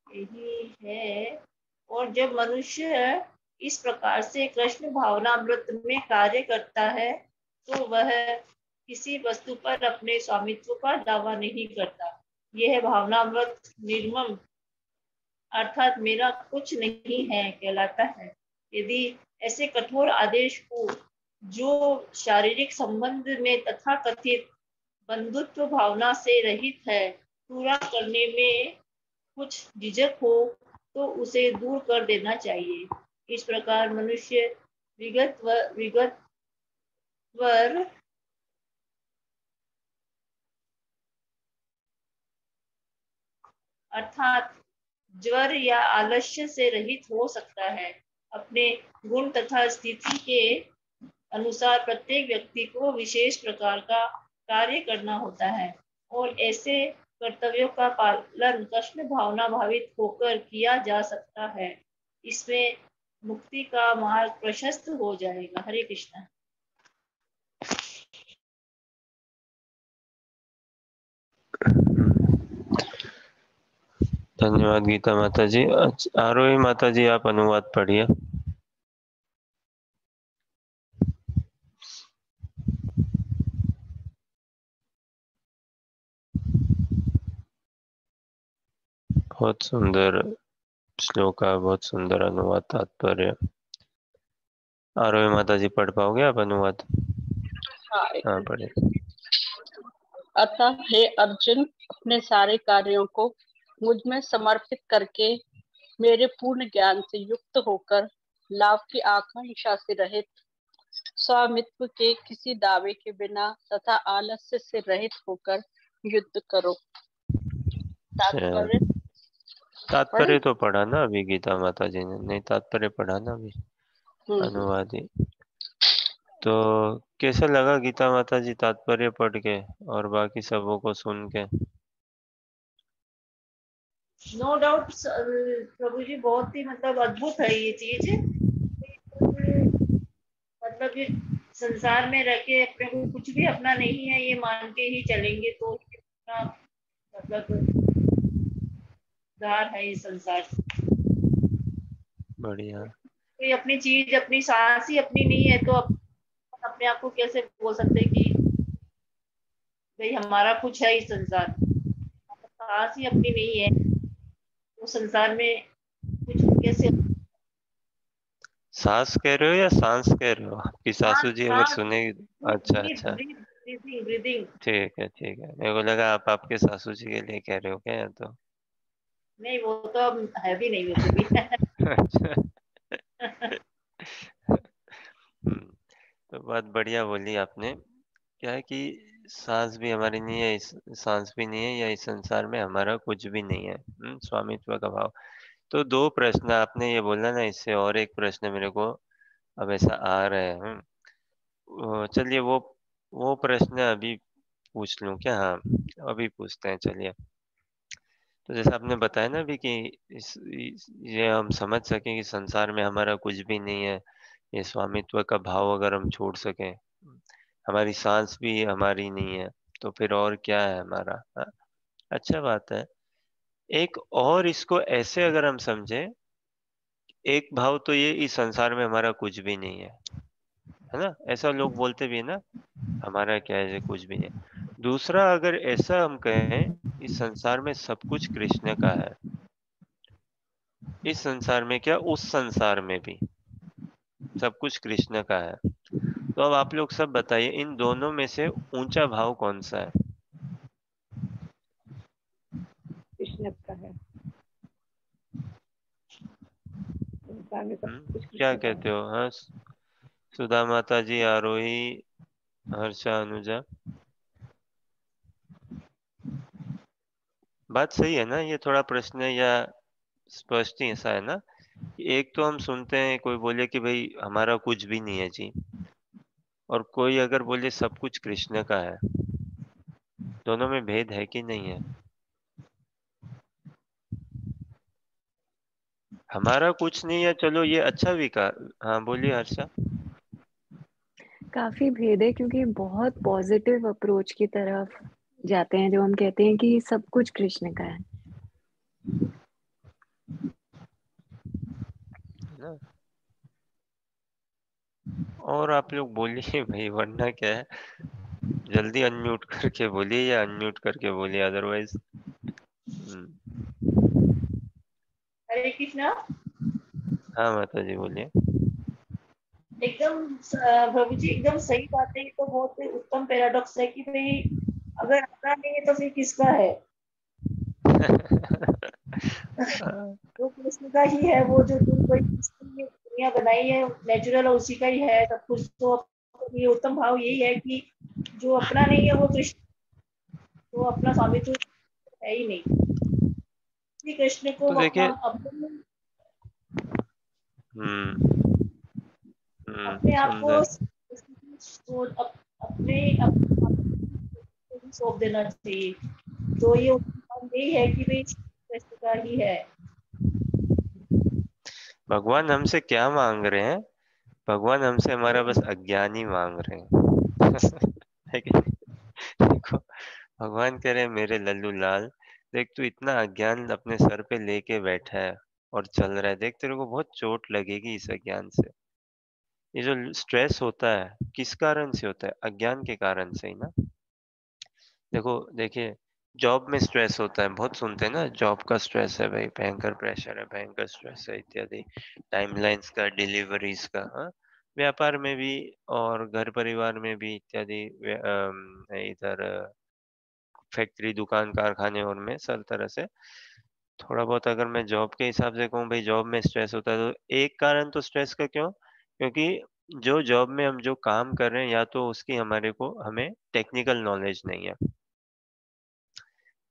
यही है। और जब मनुष्य इस प्रकार से कृष्ण भावनामृत में कार्य करता है, तो वह किसी वस्तु पर अपने स्वामित्व का दावा नहीं करता। यह भावनामृत निर्मम अर्थात मेरा कुछ नहीं है कहलाता है। यदि ऐसे कठोर आदेश को, जो शारीरिक संबंध में तथा कथित बंधुत्व भावना से रहित है, पूरा करने में कुछ झिझक हो, तो उसे दूर कर देना चाहिए। इस प्रकार मनुष्य विगतवर अर्थात ज्वर या आलस्य से रहित हो सकता है। अपने गुण तथा स्थिति के अनुसार प्रत्येक व्यक्ति को विशेष प्रकार का कार्य करना होता है, और ऐसे कर्तव्यों का पालन कृष्ण भावना भावित होकर किया जा सकता है। इसमें मुक्ति का मार्ग प्रशस्त हो जाएगा। हरे कृष्ण। धन्यवाद गीता माता जी। आरोही माता जी, आप अनुवाद पढ़िए। बहुत सुंदर श्लोक का, बहुत सुंदर अनुवाद, तात्पर्य। आरोही माता जी पढ़ पाओगे आप अनुवाद? हाँ, पढ़िए। अतः हे अर्जुन, अपने सारे कार्यों को मुझ में समर्पित करके मेरे पूर्ण ज्ञान से युक्त होकर लाभ की आकांक्षा से रहित, स्वामित्व के किसी दावे के बिना तथा आलस्य से रहित होकर युद्ध करो। तात्पर्य तो पढ़ा ना अभी गीता माता जी ने? नहीं, तात्पर्य पढ़ा ना अभी, अनुवाद ही। तो कैसा लगा गीता माता जी तात्पर्य पढ़ के और बाकी सबों को सुन के? नो डाउट प्रभु जी, बहुत ही मतलब अद्भुत है ये चीज। मतलब ये संसार में रह के अपने को कुछ भी अपना नहीं है ये मान के ही चलेंगे तो कितना मतलब उद्धार है इस संसार से। बढ़िया। कोई अपनी चीज, अपनी सांस ही अपनी नहीं है, तो अपने आप को कैसे बोल सकते कि भाई हमारा कुछ है इस संसार, सांस ही अपनी नहीं है वो संसार में कुछ कैसे। सास कह रहे हो या सांस कह रहे हो? आपकी सासू सांस जी अगर सांस सुनेगी। अच्छा अच्छा, ब्रीदिंग ब्रीदिंग। ठीक है ठीक है, मेरे को लगा आप आपके सासू जी के लिए कह रहे हो क्या, या तो। नहीं वो तो अब है भी नहीं वैसे भी। अच्छा। हम्म, तो बात बढ़िया बोली आपने। क्या है कि सांस भी हमारी नहीं है, इस सांस भी नहीं है, या इस संसार में हमारा कुछ भी नहीं है। स्वामित्व का भाव। तो दो प्रश्न आपने ये बोला ना, इससे और एक प्रश्न मेरे को अब ऐसा आ रहा है। चलिए वो प्रश्न अभी पूछ लूं क्या? हाँ, अभी पूछते हैं चलिए। तो जैसा आपने बताया ना अभी कि ये हम समझ सकें कि संसार में हमारा कुछ भी नहीं है, ये स्वामित्व का भाव अगर हम छोड़ सकें, हमारी सांस भी हमारी नहीं है, तो फिर और क्या है हमारा? हाँ, अच्छा बात है। एक और इसको ऐसे अगर हम समझे, एक भाव तो ये इस संसार में हमारा कुछ भी नहीं है ना, ऐसा लोग बोलते भी है ना, हमारा क्या है, ये कुछ भी नहीं है। दूसरा अगर ऐसा हम कहें, इस संसार में सब कुछ कृष्ण का है, इस संसार में क्या, उस संसार में भी सब कुछ कृष्ण का है। तो अब आप लोग सब बताइए, इन दोनों में से ऊंचा भाव कौन सा है? कृष्ण का है, संसार में सब कुछ क्या कृष्ण का कहते है। हो? हाँ, सुधा माता जी, आरोही, हर्षा, अनुजा। बात सही है ना? ये थोड़ा प्रश्न या स्पष्ट ही ऐसा है ना कि एक तो हम सुनते हैं कोई बोले कि भाई हमारा कुछ भी नहीं है जी, और कोई अगर बोले सब कुछ कृष्ण का है। दोनों में भेद है कि नहीं है? हमारा कुछ नहीं है, चलो ये अच्छा विकार। हाँ बोलिए हर्षा। काफी भेद है, क्योंकि बहुत पॉजिटिव अप्रोच की तरफ जाते हैं जो हम कहते हैं कि सब कुछ कृष्ण का है। है ना? और आप लोग बोलिए भाई, वरना क्या है, जल्दी अनम्यूट करके बोलिए या अनम्यूट करके बोलिए, अदरवाइज। हरे कृष्णा। हाँ माता जी बोलिए। एकदम प्रभु जी एकदम सही बात है, ये तो बहुत ही उत्तम पैराडॉक्स है कि भाई अगर अपना नहीं है तो फिर किसका है। वो कृष्ण का ही है, वो जो कोई दुनिया बनाई है नेचुरल और उसी का ही है सब कुछ। तो ये उत्तम भाव यही है कि जो अपना नहीं है वो कृष्ण, तो अपना स्वामित्व है ही नहीं। श्री कृष्ण को तो अपना देखिए, अपने हम्म अपने आप को सुंदर। अपने अपने सौंप देना चाहिए। तो ये यही है कि भाई कृष्ण का ही है। भगवान हमसे क्या मांग रहे हैं? भगवान हमसे हमारा बस अज्ञान ही मांग रहे हैं। है कि नहीं? देखो, भगवान कह रहे हैं मेरे लल्लू लाल, देख तू इतना अज्ञान अपने सर पे लेके बैठा है और चल रहा है, देख तेरे को बहुत चोट लगेगी इस अज्ञान से। ये जो स्ट्रेस होता है किस कारण से होता है? अज्ञान के कारण से ही ना। देखो देखिए, जॉब में स्ट्रेस होता है, बहुत सुनते हैं ना, जॉब का स्ट्रेस है भाई, भयंकर प्रेशर है, भयंकर स्ट्रेस है इत्यादि, टाइमलाइंस का, डिलीवरीज का। हाँ, व्यापार में भी और घर परिवार में भी इत्यादि। इधर फैक्ट्री, दुकान, कारखाने और में सब तरह से थोड़ा बहुत। अगर मैं जॉब के हिसाब से कहूँ भाई, जॉब में स्ट्रेस होता है, तो एक कारण तो स्ट्रेस का क्यों? क्योंकि जो जॉब में हम जो काम कर रहे हैं, या तो उसकी हमारे को हमें टेक्निकल नॉलेज नहीं है,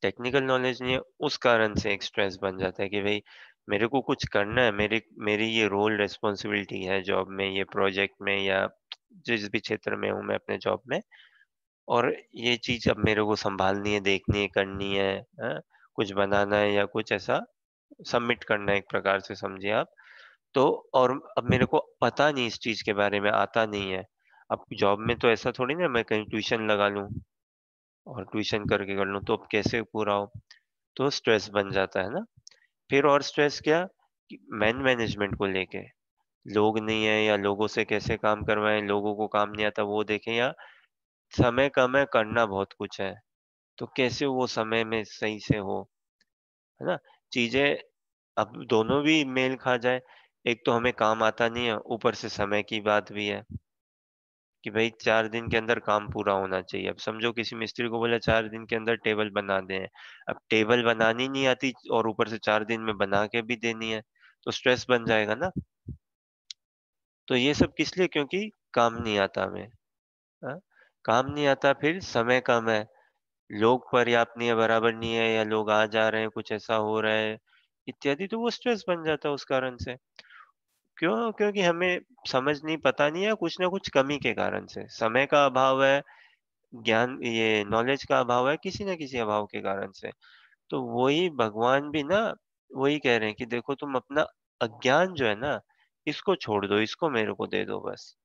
टेक्निकल नॉलेज नहीं है, उस कारण से एक स्ट्रेस बन जाता है कि भाई मेरे को कुछ करना है, मेरी मेरी ये रोल रिस्पॉन्सिबिलिटी है जॉब में, ये प्रोजेक्ट में, या जिस भी क्षेत्र में हूँ मैं अपने जॉब में, और ये चीज अब मेरे को संभालनी है, देखनी है, करनी है। हाँ? कुछ बनाना है या कुछ ऐसा सबमिट करना है, एक प्रकार से समझिए आप। तो और अब मेरे को पता नहीं, इस चीज के बारे में आता नहीं है। अब जॉब में तो ऐसा थोड़ी ना मैं कहीं ट्यूशन लगा लूं और ट्यूशन करके कर लूं, तो अब कैसे पूरा हो? तो स्ट्रेस बन जाता है ना। फिर और स्ट्रेस क्या कि मैनेजमेंट को लेके, लोग नहीं है, या लोगों से कैसे काम करवाएं, लोगों को काम नहीं आता वो देखें, या समय कम है, करना बहुत कुछ है, तो कैसे वो समय में सही से हो, है ना? चीजें अब दोनों भी मेल खा जाए। एक तो हमें काम आता नहीं है, ऊपर से समय की बात भी है कि भाई 4 दिन के अंदर काम पूरा होना चाहिए। अब समझो किसी मिस्त्री को बोला 4 दिन के अंदर टेबल बना दे, अब टेबल बनानी नहीं आती और ऊपर से 4 दिन में बना के भी देनी है, तो स्ट्रेस बन जाएगा ना। तो ये सब किस लिए? क्योंकि काम नहीं आता हमें। हाँ? काम नहीं आता, फिर समय कम है, लोग पर्याप्त नहीं है, बराबर नहीं है, या लोग आ जा रहे हैं, कुछ ऐसा हो रहा है इत्यादि, तो वो स्ट्रेस बन जाता है उस कारण से। क्यों? क्योंकि हमें समझ नहीं, पता नहीं है, कुछ ना कुछ कमी के कारण से, समय का अभाव है, ज्ञान ये नॉलेज का अभाव है, किसी न किसी अभाव के कारण से। तो वही भगवान भी ना वही कह रहे हैं कि देखो तुम अपना अज्ञान जो है ना, इसको छोड़ दो, इसको मेरे को दे दो बस।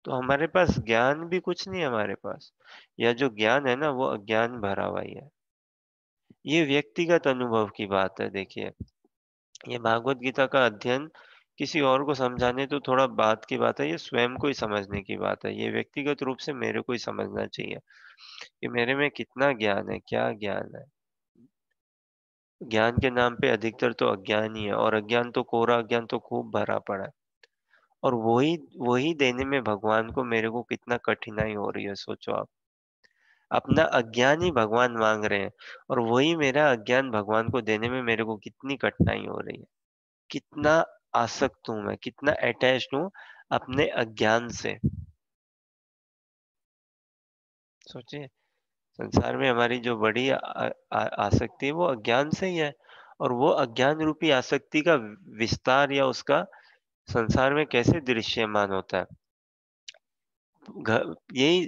तो हमारे पास ज्ञान भी कुछ नहीं है हमारे पास, या जो ज्ञान है ना वो अज्ञान भरा हुआ ही है। ये व्यक्तिगत अनुभव की बात है। देखिए, ये भागवत गीता का अध्ययन किसी और को समझाने तो थोड़ा बात की बात है, ये स्वयं को ही समझने की बात है। ये व्यक्तिगत रूप से मेरे को ही समझना चाहिए कि मेरे में कितना ज्ञान है, क्या ज्ञान है। ज्ञान के नाम पे अधिकतर तो अज्ञान ही है, और अज्ञान तो कोरा अज्ञान तो खूब भरा पड़ा है। और वही वही देने में भगवान को मेरे को कितना कठिनाई हो रही है, सोचो आप। अपना अज्ञान ही भगवान मांग रहे हैं, और वही मेरा अज्ञान भगवान को देने में मेरे को कितनी कठिनाई हो रही है। कितना आसक्त हूं मैं, कितना अटैच्ड हूं अपने अज्ञान से। सोचिए, संसार में हमारी जो बड़ी आसक्ति है वो अज्ञान से ही है, और वो अज्ञान रूपी आसक्ति का विस्तार या उसका संसार में कैसे दृश्यमान होता है, यही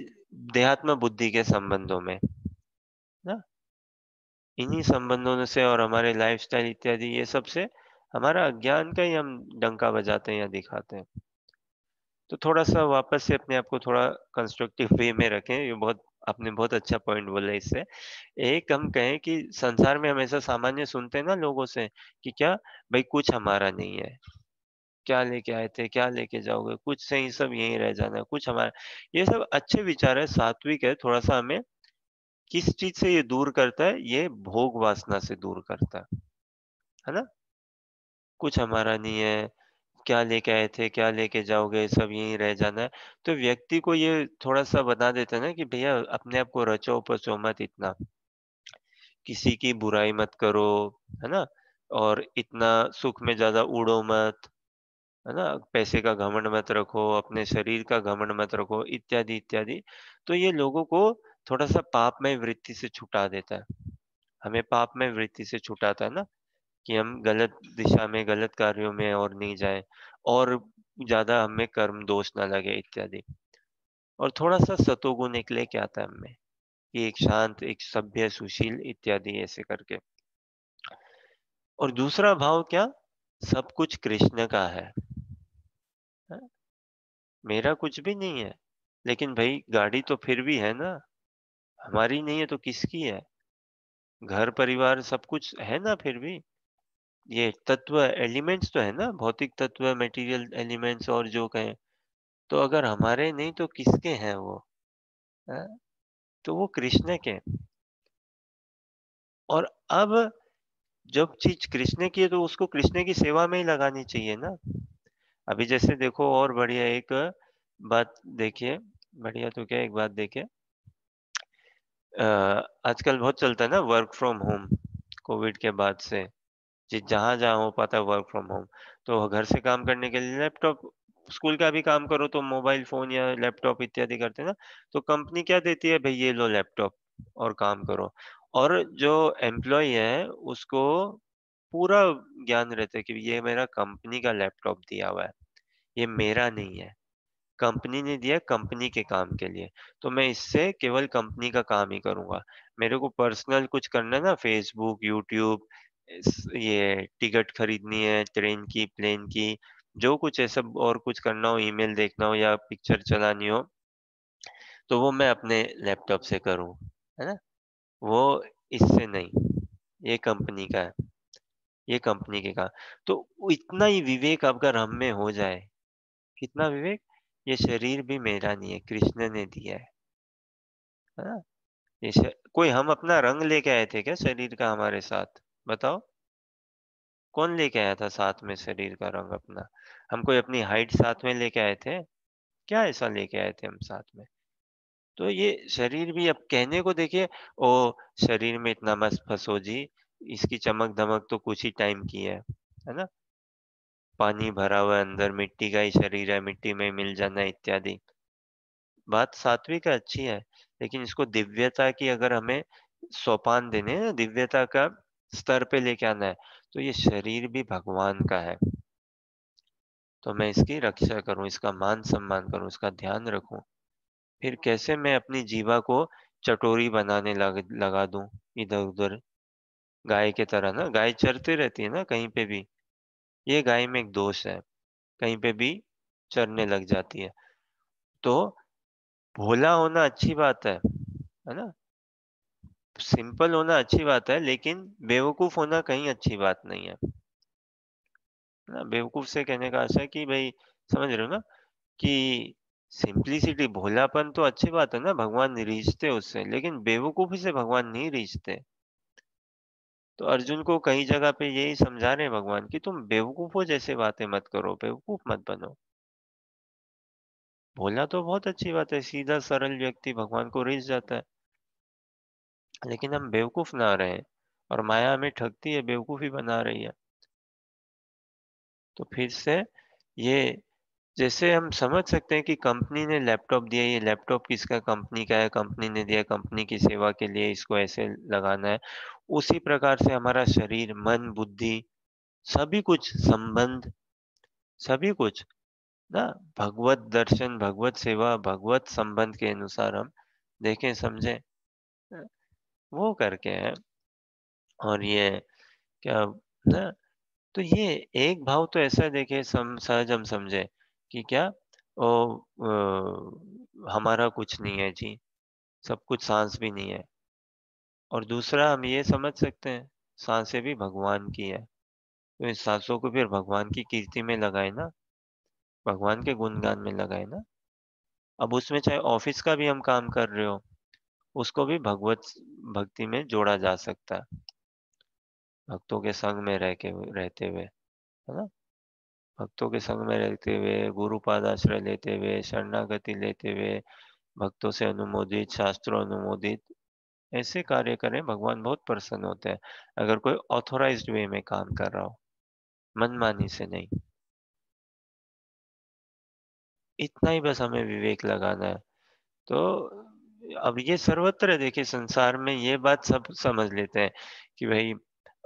देहात्म बुद्धि के संबंधों में ना। इन्हीं संबंधों से और हमारे लाइफस्टाइल इत्यादि, ये सब से हमारा अज्ञान का ही हम डंका बजाते हैं या दिखाते हैं। तो थोड़ा सा वापस से अपने आप को थोड़ा कंस्ट्रक्टिव वे में रखें। ये बहुत आपने बहुत अच्छा पॉइंट बोला इससे। एक हम कहें कि संसार में हमेशा सामान्य सुनते हैं ना लोगों से कि क्या भाई कुछ हमारा नहीं है, क्या लेके आए थे, क्या लेके जाओगे, कुछ से ही सब यहीं रह जाना, कुछ हमारा। ये सब अच्छे विचार है, सात्विक है। थोड़ा सा हमें किस चीज से ये दूर करता है? ये भोग वासना से दूर करता है ना। कुछ हमारा नहीं है, क्या लेके आए थे, क्या लेके जाओगे, सब यहीं रह जाना है। तो व्यक्ति को ये थोड़ा सा बता देता है ना कि भैया अपने आप को रचो पचो मत इतना, किसी की बुराई मत करो, है ना। और इतना सुख में ज्यादा उड़ो मत, है ना। पैसे का घमंड मत रखो, अपने शरीर का घमंड मत रखो, इत्यादि इत्यादि। तो ये लोगों को थोड़ा सा पापमय वृत्ति से छुटा देता है। हमें पापमय वृत्ति से छुटाता है ना, कि हम गलत दिशा में, गलत कार्यों में और नहीं जाएं, और ज्यादा हमें कर्म दोष ना लगे इत्यादि। और थोड़ा सा सतोगुण एक लेके आता है हमें, कि एक शांत, एक सभ्य, सुशील इत्यादि ऐसे करके। और दूसरा भाव क्या? सब कुछ कृष्ण का है। हाँ? मेरा कुछ भी नहीं है, लेकिन भाई गाड़ी तो फिर भी है ना, हमारी नहीं है तो किसकी है? घर परिवार सब कुछ है ना फिर भी। ये तत्व एलिमेंट्स तो है ना, भौतिक तत्व, मटेरियल एलिमेंट्स, और जो कहें। तो अगर हमारे नहीं तो किसके हैं वो? हाँ? तो वो कृष्ण के। और अब जब चीज कृष्ण की है तो उसको कृष्ण की सेवा में ही लगानी चाहिए ना। अभी जैसे देखो, और बढ़िया एक बात देखिए, बढ़िया तो क्या, एक बात देखिए। अ, आजकल बहुत चलता है ना वर्क फ्रॉम होम, कोविड के बाद से। जहां जहां हो पाता है वर्क फ्रॉम होम, तो घर से काम करने के लिए लैपटॉप, स्कूल का भी काम करो तो मोबाइल फोन या लैपटॉप इत्यादि करते हैं ना। तो कंपनी क्या देती है भाई, ये लो लैपटॉप और काम करो। और जो एम्प्लॉय है उसको पूरा ज्ञान रहता है कि ये मेरा कंपनी का लैपटॉप दिया हुआ है, ये मेरा नहीं है, कंपनी ने दिया कंपनी के काम के लिए। तो मैं इससे केवल कंपनी का काम ही करूंगा। मेरे को पर्सनल कुछ करना है ना, फेसबुक, यूट्यूब, ये टिकट खरीदनी है ट्रेन की, प्लेन की, जो कुछ है सब, और कुछ करना हो, ईमेल देखना हो या पिक्चर चलानी हो, तो वो मैं अपने लैपटॉप से करूँ, है ना। वो इससे नहीं, ये कंपनी का है, ये कंपनी के का। तो इतना ही विवेक अगर हम में हो जाए, कितना विवेक, ये शरीर भी मेरा नहीं है, कृष्ण ने दिया है ना? कोई हम अपना रंग लेके आए थे क्या शरीर का हमारे साथ? बताओ, कौन लेके आया था साथ में शरीर का रंग अपना? हम कोई अपनी हाइट साथ में लेके आए थे? क्या ऐसा लेके आए थे हम साथ में? तो ये शरीर भी अब कहने को देखिए, ओ शरीर में इतना मत फंसो जी, इसकी चमक धमक तो कुछ ही टाइम की है ना? पानी भरा हुआ है अंदर, मिट्टी का ही शरीर है, मिट्टी में मिल जाना इत्यादि। बात सात्विक है, अच्छी है, लेकिन इसको दिव्यता की अगर हमें सोपान देने हैं, दिव्यता का स्तर पे लेके आना है, तो ये शरीर भी भगवान का है। तो मैं इसकी रक्षा करूं, इसका मान सम्मान करूं, इसका ध्यान रखूं। फिर कैसे मैं अपनी जीवा को चटोरी बनाने लगा दूं इधर उधर, गाय के तरह ना। गाय चरते रहती है ना कहीं पे भी, ये गाय में एक दोष है, कहीं पे भी चरने लग जाती है। तो भोला होना अच्छी बात है ना? सिंपल होना अच्छी बात है, लेकिन बेवकूफ होना कहीं अच्छी बात नहीं है ना। बेवकूफ से कहने का आशा है कि भाई, समझ रहे हो ना, कि सिंप्लिसिटी, भोलापन तो अच्छी बात है ना, भगवान रीझते उससे, लेकिन बेवकूफी से भगवान नहीं रीझते। तो अर्जुन को कई जगह पे यही समझा रहे हैं भगवान कि तुम बेवकूफों जैसे बातें मत करो, बेवकूफ मत बनो। भोला तो बहुत अच्छी बात है, सीधा सरल व्यक्ति भगवान को रीझ जाता है, लेकिन हम बेवकूफ ना रहे, और माया हमें ठगती है, बेवकूफी बना रही है। तो फिर से ये, जैसे हम समझ सकते हैं कि कंपनी ने लैपटॉप दिया, ये लैपटॉप किसका, कंपनी का है, कंपनी ने दिया, कंपनी की सेवा के लिए इसको ऐसे लगाना है। उसी प्रकार से हमारा शरीर, मन, बुद्धि, सभी कुछ, संबंध, सभी कुछ ना, भगवत दर्शन, भगवत सेवा, भगवत संबंध के अनुसार हम देखें, समझें, वो करके है। और ये क्या ना, तो ये एक भाव तो ऐसा देखे, सहज हम समझे कि क्या, ओ हमारा कुछ नहीं है जी, सब कुछ सांस भी नहीं है। और दूसरा हम ये समझ सकते हैं, सांसें भी भगवान की है, तो इस सांसों को फिर भगवान की कीर्ति में लगाए ना, भगवान के गुणगान में लगाए ना। अब उसमें चाहे ऑफिस का भी हम काम कर रहे हो, उसको भी भगवत भक्ति में जोड़ा जा सकता है, भक्तों के संग में रहते हुए, है ना? भक्तों के संग में रहते हुए, गुरुपाद आश्रय लेते हुए, शरणागति लेते हुए, भक्तों से अनुमोदित, शास्त्रों अनुमोदित, ऐसे कार्य करें, भगवान बहुत प्रसन्न होते हैं। अगर कोई ऑथोराइज्ड वे में काम कर रहा हो, मनमानी से नहीं। इतना ही बस हमें विवेक लगाना है। तो अब ये सर्वत्र है, देखिए संसार में ये बात सब समझ लेते हैं कि भाई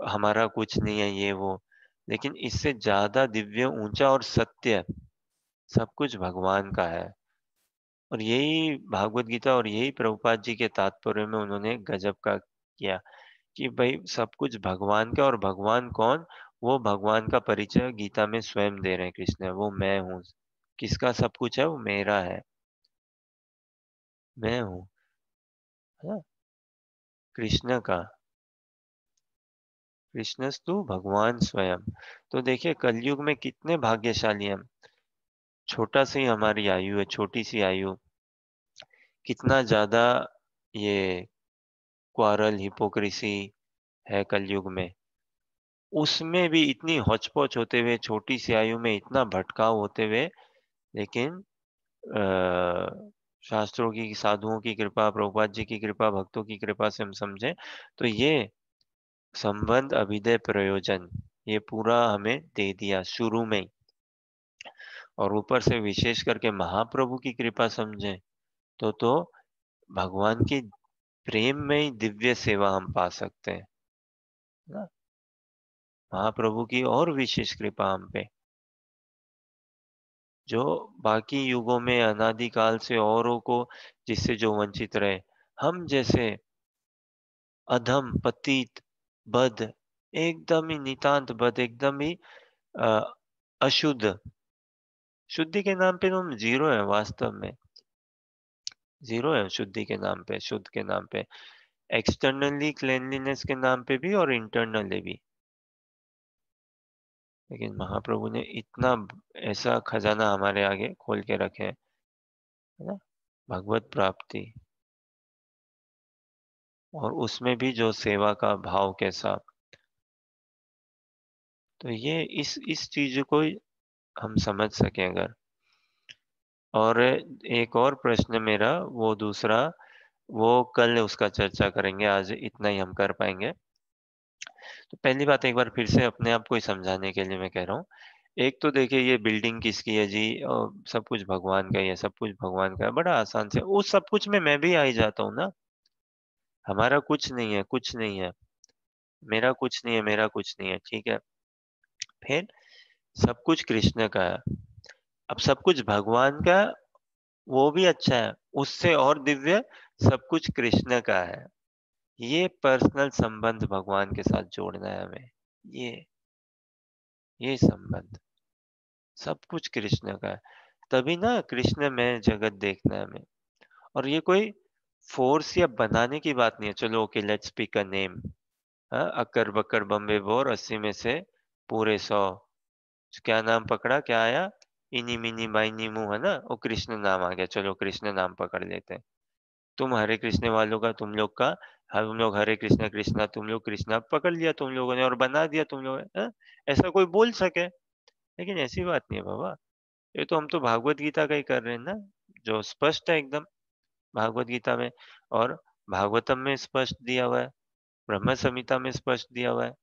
हमारा कुछ नहीं है ये वो, लेकिन इससे ज्यादा दिव्य, ऊंचा और सत्य सब कुछ भगवान का है। और यही भागवत गीता और यही प्रभुपाद जी के तात्पर्य में उन्होंने गजब का किया कि भाई सब कुछ भगवान का, और भगवान कौन, वो भगवान का परिचय गीता में स्वयं दे रहे हैं कृष्ण, वो मैं हूँ। किसका सब कुछ है? वो मेरा है, मैं हूँ, है ना? कृष्ण का, कृष्णस्तु भगवान स्वयं। तो देखिए कलयुग में कितने भाग्यशाली हम, छोटा सी हमारी आयु है, छोटी सी आयु, कितना ज्यादा ये क्वारल, हिपोक्रेसी है कलयुग में, उसमें भी इतनी हौच-पौच होते हुए, छोटी सी आयु में इतना भटकाव होते हुए, लेकिन शास्त्रों की, साधुओं की कृपा, प्रभुपाद जी की कृपा, भक्तों की कृपा से हम समझें, तो ये संबंध, अभिदय, प्रयोजन, ये पूरा हमें दे दिया शुरू में ही। और ऊपर से विशेष करके महाप्रभु की कृपा समझें, तो भगवान की प्रेम में ही दिव्य सेवा हम पा सकते हैं ना। महाप्रभु की और विशेष कृपा हम पे, जो बाकी युगों में अनादिकाल से औरों को, जिससे जो वंचित रहे, हम जैसे अधम, पतित, बद, एकदम ही नितांत बद, एकदम ही अ, अशुद्ध, शुद्धि के नाम पे तो हम जीरो है, वास्तव में जीरो है शुद्धि के नाम पे, शुद्ध के नाम पे, एक्सटर्नली क्लेanलीनेस के नाम पे भी और इंटरनली भी। लेकिन महाप्रभु ने इतना ऐसा खजाना हमारे आगे खोल के रखे हैं है ना, भगवत प्राप्ति, और उसमें भी जो सेवा का भाव कैसा। तो ये इस चीज को हम समझ सकें अगर। और एक और प्रश्न मेरा, वो दूसरा, वो कल उसका चर्चा करेंगे, आज इतना ही हम कर पाएंगे। तो पहली बात एक बार फिर से अपने आप को ही समझाने के लिए मैं कह रहा हूँ। एक तो देखिए ये बिल्डिंग किसकी है जी, सब कुछ भगवान का ही है, सब कुछ भगवान का है, बड़ा आसान से उस सब कुछ में मैं भी आ ही जाता हूँ ना। हमारा कुछ नहीं है, कुछ नहीं है, मेरा कुछ नहीं है, मेरा कुछ नहीं है, ठीक है। फिर सब कुछ कृष्ण का है। अब सब कुछ भगवान का, वो भी अच्छा है, उससे और दिव्य सब कुछ कृष्ण का है। ये पर्सनल संबंध भगवान के साथ जोड़ना है हमें। ये संबंध सब कुछ कृष्ण का है, तभी ना कृष्ण में जगत देखना है हमें। और ये कोई फोर्स या बनाने की बात नहीं है। चलो okay, let's pick a name. अक्कर बक्कर बम्बे बोर 80 में से पूरे 100। क्या नाम पकड़ा, क्या आया, इनी मिनी बाइनी मुंह, है ना, वो कृष्ण नाम आ गया। चलो कृष्ण नाम पकड़ लेते हैं। तुम हरे कृष्ण वालों का, तुम लोग का, हम लोग हरे कृष्णा कृष्णा, तुम लोग कृष्णा पकड़ लिया तुम लोगों ने और बना दिया तुम लोगों ने। ऐसा कोई बोल सके, लेकिन ऐसी बात नहीं है बाबा। ये तो हम तो भागवत गीता का ही कर रहे हैं ना, जो स्पष्ट है एकदम भागवत गीता में, और भागवतम में स्पष्ट दिया हुआ है, ब्रह्म संहिता में स्पष्ट दिया हुआ है,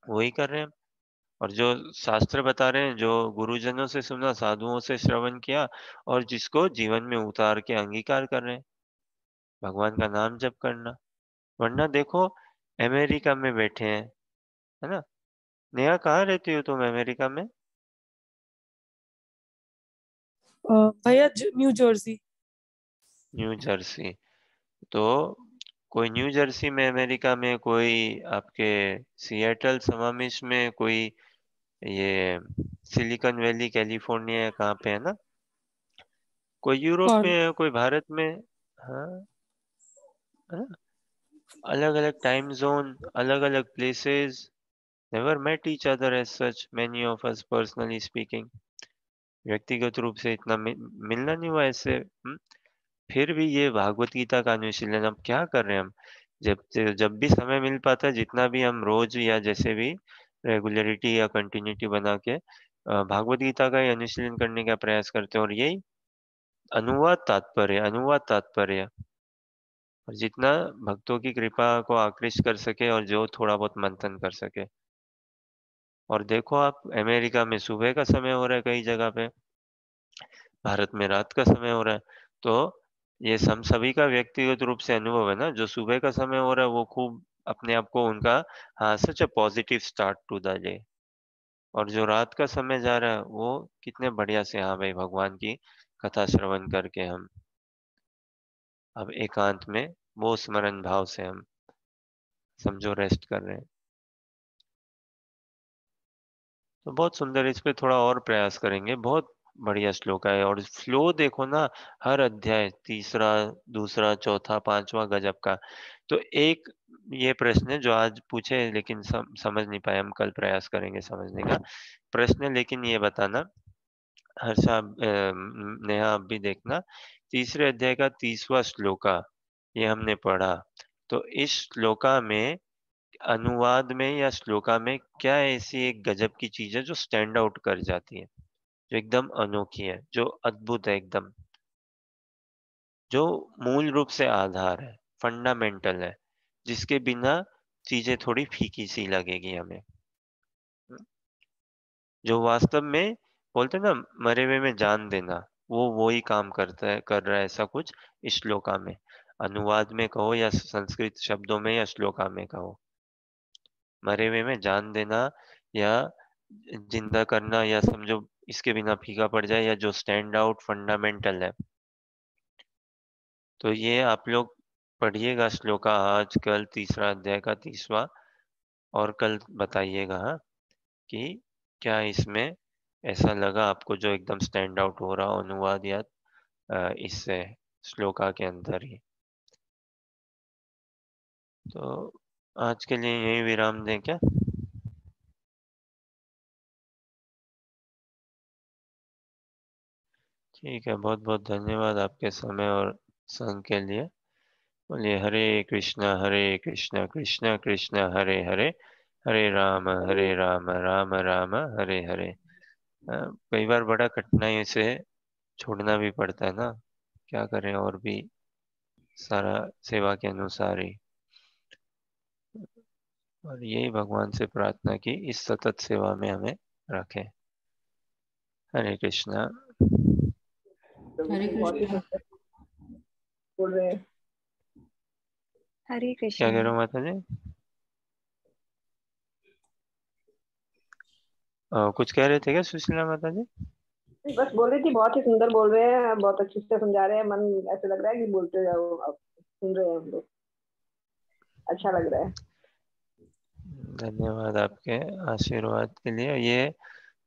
वही कर रहे हैं हम। और जो शास्त्र बता रहे हैं, जो गुरुजनों से सुना, साधुओं से श्रवण किया, और जिसको जीवन में उतार के अंगीकार कर रहे हैं, भगवान का नाम जप करना। वरना देखो, अमेरिका में बैठे हैं, है ना। नेहा, कहाँ रहती हो तुम अमेरिका में? भैया न्यू जर्सी। New Jersey. तो कोई न्यू जर्सी में, अमेरिका में, कोई आपके सिएटल समामिश में, कोई ये सिलिकॉन वैली कैलिफोर्निया कहाँ पे है ना, कोई यूरोप में कौन? है, कोई भारत में। हाँ, है ना, अलग अलग टाइम जोन, अलग अलग places, never met each other as such, many of us personally speaking. व्यक्तिगत रूप से इतना मिलना नहीं हुआ ऐसे। फिर भी ये भागवत गीता का अनुशीलन हम क्या कर रहे हैं हम, जब जब भी समय मिल पाता है, जितना भी हम रोज या जैसे भी रेगुलरिटी या कंटिन्यूटी बना के भागवत गीता का ही अनुशीलन करने का प्रयास करते हैं। और यही अनुवाद तात्पर्य, अनुवाद तात्पर्य, और जितना भक्तों की कृपा को आकृष्ट कर सके और जो थोड़ा बहुत मंथन कर सके। और देखो आप, अमेरिका में सुबह का समय हो रहा है कई जगह पे, भारत में रात का समय हो रहा है। तो ये हम सभी का व्यक्तिगत रूप से अनुभव है ना, जो सुबह का समय हो रहा है वो खूब अपने आप को उनका, हाँ, such a positive start to the day. और जो रात का समय जा रहा है वो कितने बढ़िया से, हाँ भाई, भगवान की कथा श्रवण करके हम अब एकांत में वो स्मरण भाव से हम समझो रेस्ट कर रहे हैं। तो बहुत सुंदर, इस पे थोड़ा और प्रयास करेंगे। बहुत बढ़िया श्लोक है, और फ्लो देखो ना, हर अध्याय तीसरा, दूसरा, चौथा, पांचवा गजब का। तो एक ये प्रश्न है जो आज पूछे, लेकिन समझ नहीं पाए हम, कल प्रयास करेंगे समझने का प्रश्न। लेकिन ये बताना हर्षा, नेहा, आप भी देखना, तीसरे अध्याय का 30वां श्लोका ये हमने पढ़ा। तो इस श्लोका में, अनुवाद में या श्लोका में, क्या ऐसी एक गजब की चीज है जो स्टैंड आउट कर जाती है, जो एकदम अनोखी है, जो अद्भुत है एकदम, जो मूल रूप से आधार है, फंडामेंटल है, जिसके बिना चीजें थोड़ी फीकी सी लगेगी हमें। जो वास्तव में बोलते हैं ना, मरे हुए में जान देना, वो ही काम करता है, कर रहा है ऐसा कुछ इस श्लोका में। अनुवाद में कहो या संस्कृत शब्दों में या श्लोका में कहो, मरे हुए में जान देना या जिंदा करना, या समझो इसके बिना फीका पड़ जाए, या जो स्टैंड आउट फंडामेंटल है। तो ये आप लोग पढ़िएगा श्लोका, आज कल तीसरा अध्याय का 30वां, और कल बताइएगा, हाँ, कि क्या इसमें ऐसा लगा आपको जो एकदम स्टैंड आउट हो रहा हो, अनुवाद या इससे श्लोका के अंदर ही। तो आज के लिए यही विराम दें क्या? ठीक है, बहुत बहुत धन्यवाद आपके समय और संग के लिए। बोलिए हरे कृष्णा कृष्णा कृष्णा हरे हरे, हरे राम राम राम हरे हरे। कई बार बड़ा कठिनाई से छोड़ना भी पड़ता है ना, क्या करें, और भी सारा सेवा के अनुसार ही। और यही भगवान से प्रार्थना की इस सतत सेवा में हमें रखे। हरे कृष्णा। हरे कृष्णा। बोल रहे हैं। हरे क्या कृष्णा। कह रहे हो माता जी? कुछ कह रहे थे क्या सुशीला माता जी? बस बोल रही थी, बहुत ही सुंदर बोल रहे हैं, बहुत अच्छे से समझा रहे हैं, मन ऐसे लग रहा है कि बोलते जाओ, आप सुन रहे हैं हम लोग, अच्छा लग रहा है। धन्यवाद आपके आशीर्वाद के लिए। ये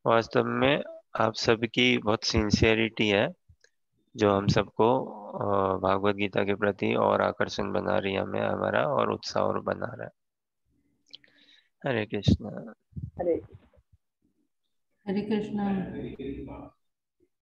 वास्तव में आप सबकी बहुत सिंसियरिटी है जो हम सबको भागवत गीता के प्रति और आकर्षण बना रही है, हमें हमारा और उत्साह और बना रहा है। हरे कृष्णा। हरे हरे कृष्णा।